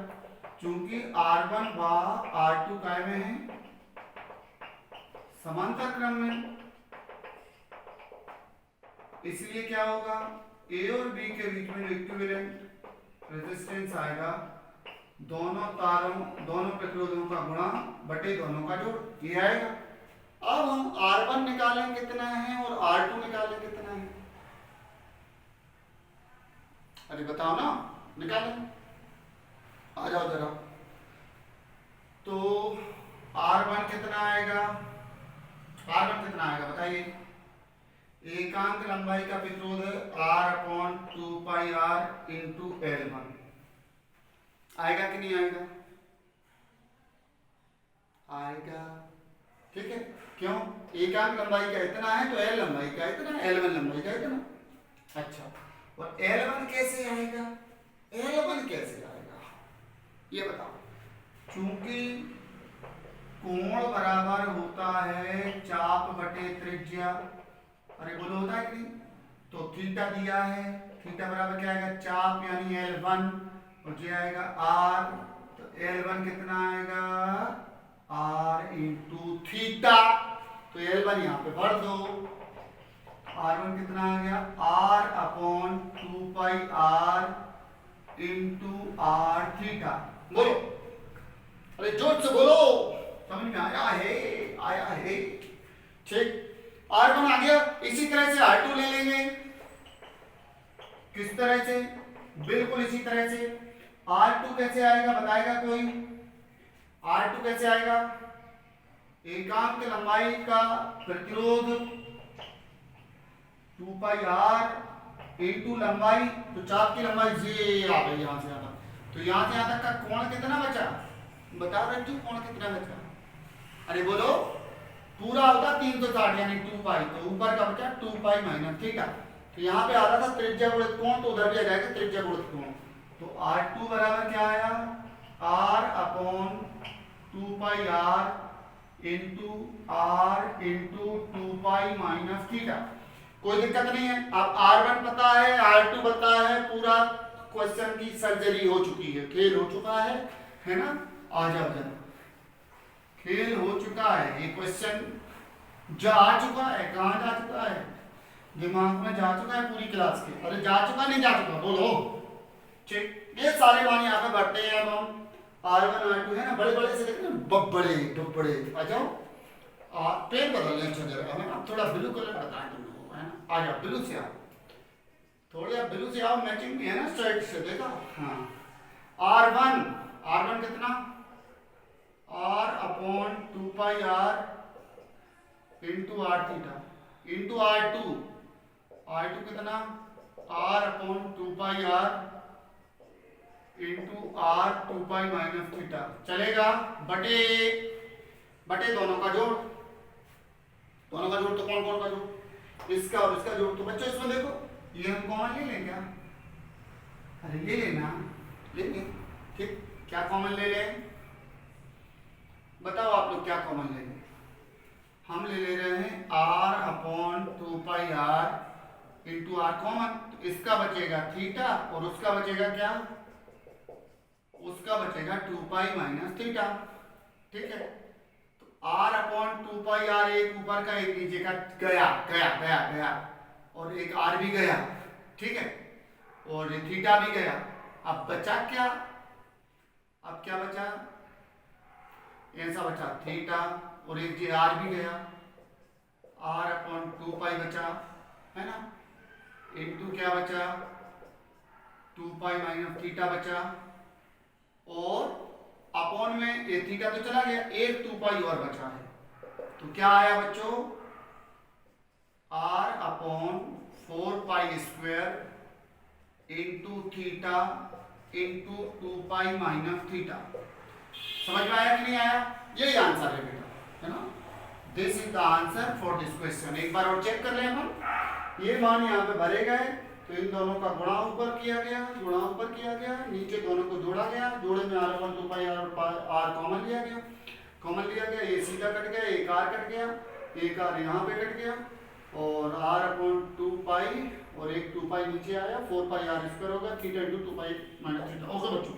S1: चूंकि R1 व R2 काय में है? समांतर क्रम में, इसलिए क्या होगा? A और B के बीच में जो इक्विवेलेंट रेजिस्टेंस आएगा, दोनों तारों, दोनों प्रतिरोधों का गुणा बटे दोनों का जोड़, ये आएगा। अब हम R1 निकालें कितना है और R2 निकालें कितना है? अरे बताओ ना, निकालें, आ जाओ जरा। तो R1 कितना आएगा? R1 कितना आएगा बताइए? एकांक लंबाई का प्रतिरोध R/2πr इंटू L1 आएगा कि नहीं आएगा? आएगा। ठीक है, क्यों? एकांक लंबाई का इतना है तो L लंबाई का इतना, L1 लंबाई का इतना। अच्छा, और L1 कैसे आएगा? L1 कैसे आएगा ये बताओ। चूंकि कोण बराबर होता है चाप बटे त्रिज्या, अरे बोलो होता है कि नहीं? तो थीटा दिया है, थीटा बराबर क्या आएगा? चाप यानी L1, और ये आएगा R, तो L1 कितना आएगा? R इंटू थीटा, तो L1 यहाँ पे भर दो। R1 कितना आ गया? R/2πr into R theta. बोलो, अरे जोर से बोलो, समझ में आया है? आया है, ठीक। R1 आ गया, इसी तरह से R2 ले लेंगे। किस तरह से? बिल्कुल इसी तरह से। R2 कैसे आएगा बताएगा कोई? R2 कैसे आएगा? एकांक लंबाई का प्रतिरोध 2πr इंटू लंबाई, तो चाप की लंबाई ये आ गई यहां से यहां तक, तो यहां से यहां तक का कोण कितना बचा? बताओ रज्जू, कोण कितना बचा? अरे बोलो, पूरा होता 360 यानी 2π, तो ऊपर का बचा 2π माइनस थीटा। तो यहाँ पे आ रहा था त्रिज्या गुणित कोण, तो उधर भी आ जाएगा त्रिज्या गुणित कोण। तो R2 बराबर क्या आया? R/2πr into R into 2π minus theta. कोई दिक्कत नहीं है। अब R1 पता है, R2 पता है, पूरा क्वेश्चन की सर्जरी हो चुकी है, खेल हो चुका है ना? आ जाओ जरा, खेल हो चुका है, ये क्वेश्चन जा चुका है। कहाँ जा चुका है? दिमाग में जा चुका है पूरी क्लास के। अरे जा चुका नहीं जा चुका बोलो, ठीक। ये सारे मान यहाँ पे बढ़ते हैं। अब हम R1 R2 है ना, बड़े बड़े से देखते हैं, बड़े बड़े। आ जाओ, पेन बदल लें जरा, है ना? थोड़ा ब्लू कलर बताएं तुम लोगों को, है ना? आ जाओ, ब्लू से आओ, थोड़ा ब्लू से आओ, मैचिंग भी है ना स्ट्राइट से, देखा? हाँ, R1 कितना? R/2πr into R theta into R2 कितना? R/2πr into R 2π minus theta. चलेगा? बटे दोनों का जोड़, दोनों का जोड़ तो कौन का जोड़? इसका और इसका जोड़। तो बच्चों इसमें देखो, ये हम कॉमन ले लें क्या? अरे ले लेना, लेंगे, ठीक। क्या कॉमन ले लें? बताओ आप लोग क्या कॉमन ले लें? हम ले रहे हैं R/2πr इंटू R कॉमन, तो इसका बचेगा थीटा और उसका बचेगा क्या? उसका बचेगा 2π माइनस थीटा, ठीक है। तो R/2πr एक ऊपर का एक नीचे का गया और एक R भी गया, ठीक है, और ये थीटा भी गया। अब बचा क्या? अब क्या बचा? ऐसा बचा थीटा और एक जे R भी गया, R/2π बचा, है ना, इंटू क्या बचा? 2π माइनस थीटा बचा, और अपॉन में ये थीटा तो चला गया, एक 2π और बचा है। तो क्या आया बच्चों? R/4π² into theta into 2 pi minus theta. समझ में आया कि नहीं आया? यही आंसर है बेटा, है ना। This is the answer for this question. एक बार और चेक कर लें अपन। ये मान यहाँ पे भरे गए, तो इन दोनों का गुणा ऊपर किया गया, गुणा ऊपर किया गया, नीचे दोनों को जोड़ा गया, जोड़े में r1 2 पाई r कॉमन लिया गया, कॉमन लिया गया, ये सीधा कट गया, एक r कट गया, एक r यहाँ पे कट गया, और r/2 पाई और एक 2 पाई नीचे आया, 4 पाई r स्क्वायर होगा, theta into 2 pi minus theta. Okay बच्चों,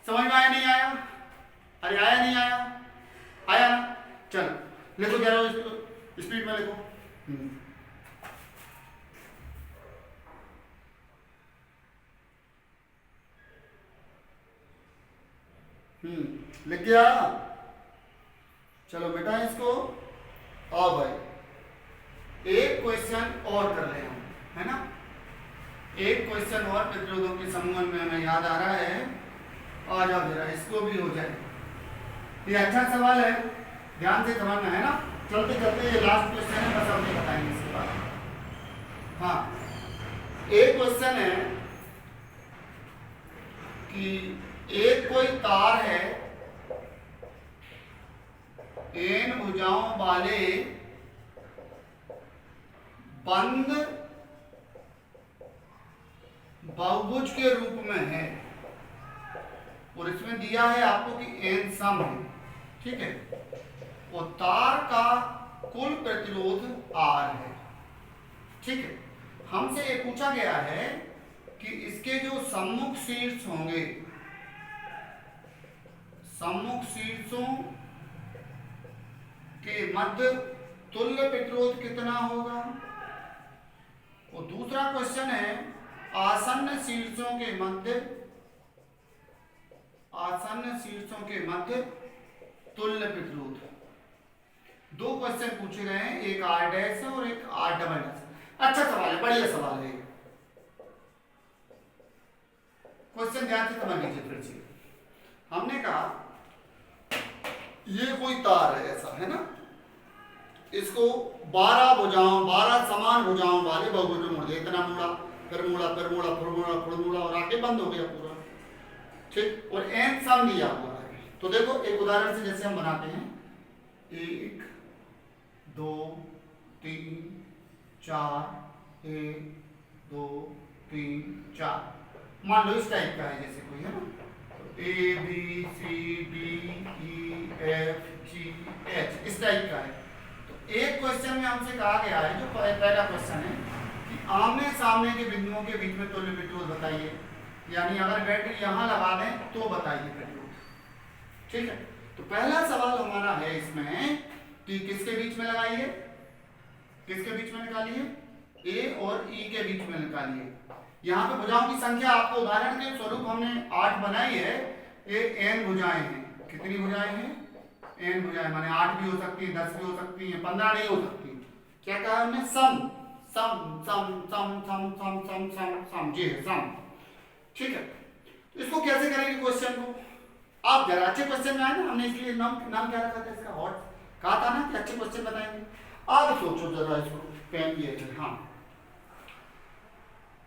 S1: समझ में आया नहीं आया? अरे आया नहीं आया? आया ना? चलो लिखो जरा, स्पीड में लिखो। लिख गया? चलो बेटा इसको, आओ भाई एक क्वेश्चन और कर रहे हम, है ना। एक क्वेश्चन और प्रतिरोधों के समूह में हमें याद आ रहा है, आ जाओ जरा, इसको भी हो जाए। ये अच्छा सवाल है, ध्यान से समझना, है ना। चलते चलते ये लास्ट क्वेश्चन है, बस हम नहीं बताएंगे इसके बाद। हाँ, एक क्वेश्चन है कि एक कोई तार है n भुजाओं वाले बंद बहुभुज के रूप में है, और इसमें दिया है आपको कि n सम है, ठीक है। और तार का कुल प्रतिरोध R है, ठीक है। हमसे ये पूछा गया है कि इसके जो सम्मुख शीर्ष होंगे, सम्मुख शीर्षों के मध्य तुल्य प्रतिरोध कितना होगा। और दूसरा क्वेश्चन है आसन्न शीर्षों के मध्य, आसन्न शीर्षों के मध्य तुल्य प्रतिरोध। दो क्वेश्चन पूछे गए हैं, एक R डैश है और एक R डबल डैश। अच्छा सवाल है, बढ़िया सवाल है। क्वेश्चन ध्यान से समझ लीजिए फिर से। हमने कहा ये कोई तार है ऐसा, है ना, इसको 12 भुजाओं, 12 समान भुजाओं वाले बहुभुज में मोड़ दिया, इतना मोड़ा, फिर मोड़ा, फिर मोड़ा, फिर मोड़ा, फिर मोड़ा, और आगे बंद हो गया पूरा, ठीक। और n सम दिया हुआ है। तो देखो एक उदाहरण से जैसे हम बनाते हैं, 1 2 3 4, 1 2 3 4, मान लो इस टाइप का है जैसे कोई, है ना। A B C D E F G H इस टाइप का है। तो एक क्वेश्चन में हमसे कहा गया है, जो पहला क्वेश्चन है कि आमने सामने के बिंदुओं के बीच में तुल्य प्रतिरोध बताइए, यानी अगर बैटरी यहाँ लगा दें तो बताइए प्रतिरोध, ठीक है। तो पहला सवाल हमारा है इसमें कि किसके बीच में लगाइए, किसके बीच में निकालिए, A और E के बीच में निकालिए। यहाँ पे भुजाओं की संख्या आपको उदाहरण के स्वरूप हमने 8 बनाई है, ये n भुजाएं हैं। कितनी भुजाएं हैं? n भुजाएं, माने 8 भी हो सकती है, 10 भी हो सकती है, 15 नहीं हो सकती। क्या कहा हमने? सम सम सम सम सम सम सम सम सम, जी है सम, ठीक है। तो इसको कैसे करेंगे क्वेश्चन को? आप जरा अच्छे क्वेश्चन में आए ना, हमने इसलिए नाम क्या रखा था इसका, हॉट, कहा था ना कि अच्छे क्वेश्चन बताएंगे। आप सोचो जरा इसको, पेन लिए थे, हाँ,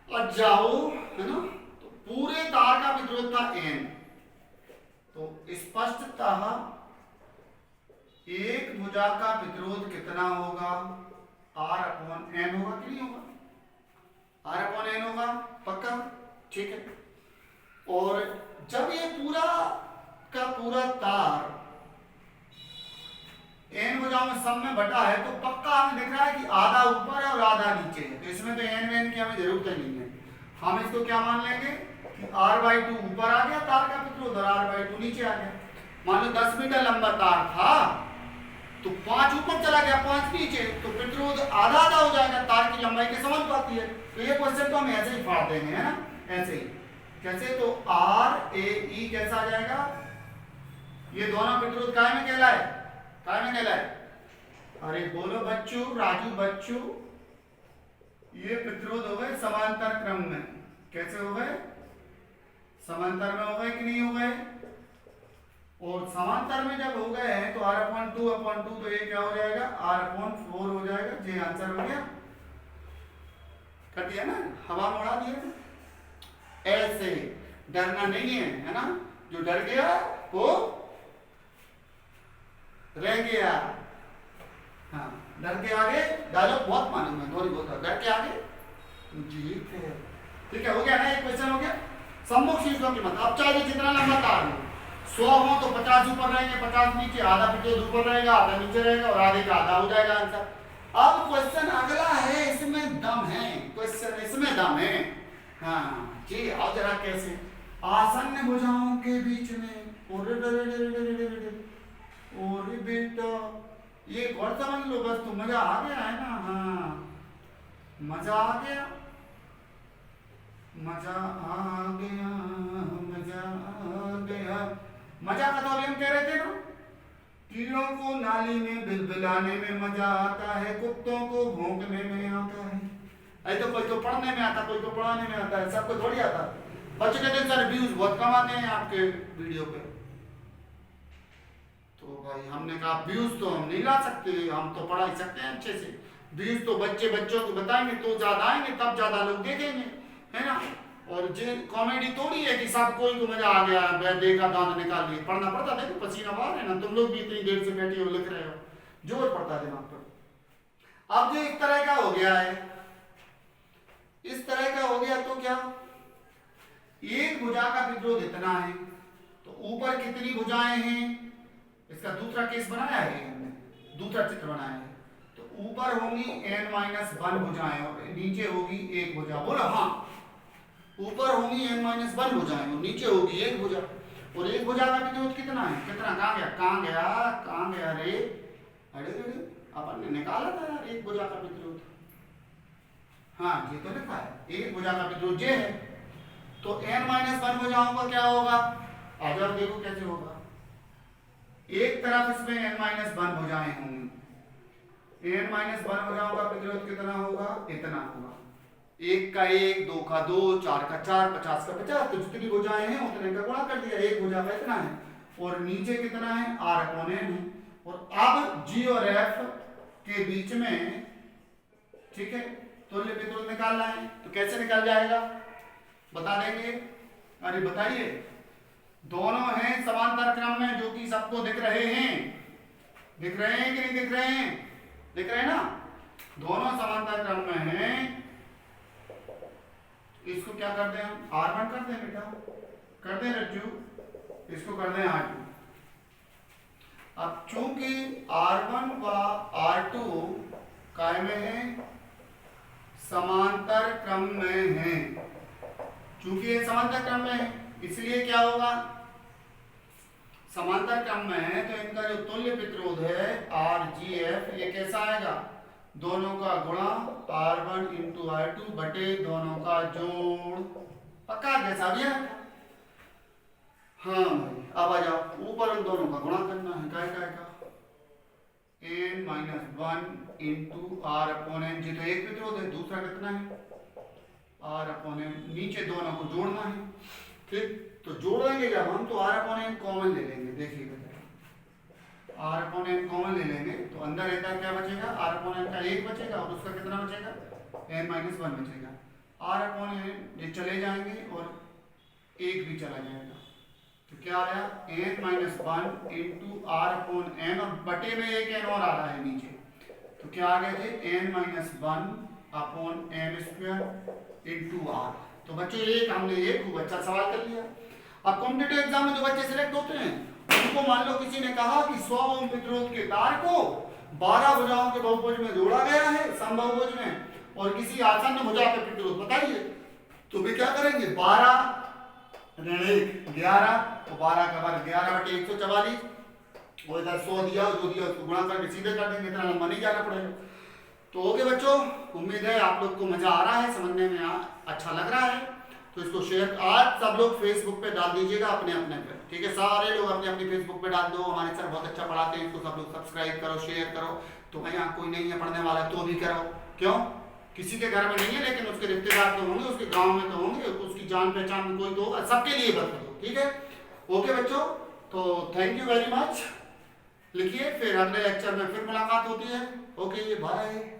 S1: और जाओ, है ना। तो पूरे तार का प्रतिरोध था n, तो स्पष्टतः एक भुजा का प्रतिरोध कितना होगा? R/n होगा कि नहीं होगा? R/n होगा, पक्का, ठीक है। और जब ये पूरा का पूरा तार n भुजाओं में सम में बटा है, तो पक्का हमें दिख रहा है कि आधा ऊपर है और आधा नीचे है। तो इसमें तो n की हमें जरूरत नहीं है। हम इसको क्या मान लेंगे कि R/2 ऊपर आ गया तार का प्रतिरोध और R/2 नीचे आ गया। मान लो 10 मीटर लंबा तार था, तो 5 ऊपर चला गया, 5 नीचे, तो प्रतिरोध आधा आधा हो जाएगा, तार की लंबाई के समानुपाती है। तो ये क्वेश्चन तो हम ऐसे ही फाड़ देंगे, है ना, ऐसे ही। कैसे? तो RAE कैसा आ जाएगा? ये दोनों प्रतिरोध काय में कहलाए? काय में कहलाए? अरे बोलो बच्चों, राजू बच्चों, ये प्रतिरोध हो गए समांतर क्रम में। कैसे हो गए? समांतर में हो गए कि नहीं हो गए? और समांतर में जब हो गए हैं तो R/2/2, तो ये क्या हो जाएगा? R/4 हो जाएगा। जी आंसर हो गया, कर दिया ना, हवा में उड़ा दिया। ऐसे डरना नहीं है ना, जो डर गया वो रह गया। हाँ, डर के आगे डायलॉग बहुत मालूम है, थोड़ी बहुत डर के आगे जीत है। ठीक है, हो गया ना, एक क्वेश्चन हो गया। सम्मुख शीर्षों की मत, अब चाहे जितना लंबा तार हो, 100 हो तो 50 ऊपर रहेंगे, 50 नीचे, आधा प्रतिरोध ऊपर रहेगा, आधा नीचे रहेगा और आधे का आधा हो जाएगा आंसर। अब क्वेश्चन अगला है, इसमें दम है, क्वेश्चन इसमें दम है। हाँ जी, आओ जरा कैसे। आसन्न भुजाओं के बीच में और बेटा, ये और समझ लो बस, तो मजा आ गया है ना। हाँ, मजा आ गया, मजा आ गया, मजा आ गया। मजा का तो अभी हम कह रहे थे ना, कीड़ों को नाली में बिलबिलाने में मजा आता है, कुत्तों को भौंकने में आता है। ऐसे तो कोई तो पढ़ने में आता, कोई तो पढ़ाने में आता है, सबको थोड़ी आता। बच्चे कहते हैं सर व्यूज बहुत कम आते हैं आपके वीडियो पे। तो भाई हमने कहा व्यूज तो हम नहीं ला सकते, हम तो पढ़ा ही सकते हैं अच्छे से। व्यूज तो बच्चों को बताएंगे तो ज्यादा आएंगे, तब ज्यादा लोग देखेंगे, है ना। और जो कॉमेडी थोड़ी है कि सब कोई को मजा आ गया, देखा दांत निकाल लिए, पढ़ना पड़ता, देखो पसीना बाहर है ना, तुम लोग भी इतनी देर से बैठे हो लिख रहे हो, जोर पड़ता है दिमाग पर। अब जो एक तरह का हो गया है, इस तरह का हो गया तो क्या, एक भुजा का प्रतिरोध इतना है, तो ऊपर कितनी भुजाएं हैं, इसका दूसरा केस बनाया है हमने, दूसरा चित्र बनाया है। तो ऊपर होंगी n-1 भुजाएं और नीचे होगी एक भुजा। बोलो हाँ, ऊपर होंगी n-1 भुजाएं और नीचे होगी एक भुजा। और एक भुजा का प्रतिरोध कितना है, कितना, कहाँ गया, कहाँ गया, कहाँ गया रे, अरे अपन ने निकाला था यार एक भुजा का प्रतिरोध। हाँ, ये तो लिखा है, एक भुजा का प्रतिरोध ये है। तो n-1 भुजाओं का क्या होगा, आ जाओ देखो कैसे होगा। एक तरफ इसमें n-1 भुजाएं होंगी, n-1 भुजाओं का प्रतिरोध कितना होगा, इतना होगा। एक का एक, दो का दो, चार का चार, 50 का 50, तो जितनी भुजाएं हैं उतने का गुणा कर दिया, एक भुजा का इतना है। और नीचे कितना है, r/n है। और अब g और f के बीच में, ठीक है, तुल्य प्रतिरोध निकालना है। तो कैसे निकल जाएगा, बता देंगे। अरे बताइए, दोनों हैं समांतर क्रम में, जो कि सबको दिख रहे हैं, दिख रहे हैं कि नहीं दिख रहे हैं, दिख रहे हैं ना, दोनों समांतर क्रम में हैं। इसको क्या करते हैं हम, R1 करते हैं बेटा, करते हैं रज्जू, इसको करते हैं R2। अब चूंकि R1 व R2 काय में है, समांतर क्रम में है, चूंकि ये समांतर क्रम में है, इसलिए क्या होगा, समांतर क्रम में है तो इनका जो तुल्य प्रतिरोध है RGF, ये कैसा आएगा, दोनों का गुणा R1 × R2 बटे दोनों का जोड़। पक्का कैसा भी है। हाँ भाई, अब आ जाओ, ऊपर उन दोनों का गुणा करना है, काय का n-1 × R/n, जी तो एक प्रतिरोध है, दूसरा कितना है R/n, नीचे दोनों को जोड़ना है। ठीक, तो जोड़ेंगे जब हम तो R/n कॉमन ले लेंगे, देखिएगा R/n कॉमन ले लेंगे तो अंदर रहता क्या बचेगा, R/n का एक बचेगा और उसका कितना बचेगा, n-1 बचेगा। R/n ये चले जाएंगे और एक भी चला जाएगा, तो क्या आ रहा है n-1 × R/n, और बटे में एक n और आ रहा है नीचे, तो क्या आ गए थे n-1/m² × R। तो बच्चों एक हमने एक खूब अच्छा सवाल कर लिया। अब कॉम्पिटिटिव एग्जाम में जो बच्चे सिलेक्ट होते हैं, उनको मान लो किसी ने कहा कि 100 ओम प्रतिरोध के तार को 12 भुजाओं के बहुभुज में जोड़ा गया है, समबाहुभुज में, और किसी आसन्न भुजा पे प्रतिरोध बताइए, तो वे क्या करेंगे, 12 ऋण 1 11, तो 12 का वर्ग 11/144, और इधर 100 दिया, जो दिया उसको गुणा करके सीधे कर देंगे, इतना लंबा नहीं जाना पड़ेगा। तो ओके बच्चों, उम्मीद है आप लोग को मजा आ रहा है, समझने में अच्छा लग रहा है। तो इसको शेयर आज सब लोग फेसबुक पे डाल दीजिएगा अपने अपने पे, ठीक है, सारे लोग अपने अपनी फेसबुक पे डाल दो, हमारे सर बहुत अच्छा पढ़ाते हैं, इसको सब लोग सब्सक्राइब करो, शेयर करो। तो भाई यहाँ कोई नहीं है पढ़ने वाला तो भी करो, क्यों, किसी के घर में नहीं है लेकिन उसके रिश्तेदार तो होंगे, उसके गाँव में तो होंगे, उसकी जान पहचान में कोई तो होगा, सबके लिए बता दो, ठीक है। ओके बच्चों, तो थैंक यू वेरी मच, लिखिए, फिर अगले लेक्चर में फिर मुलाकात होती है। Okay, bye.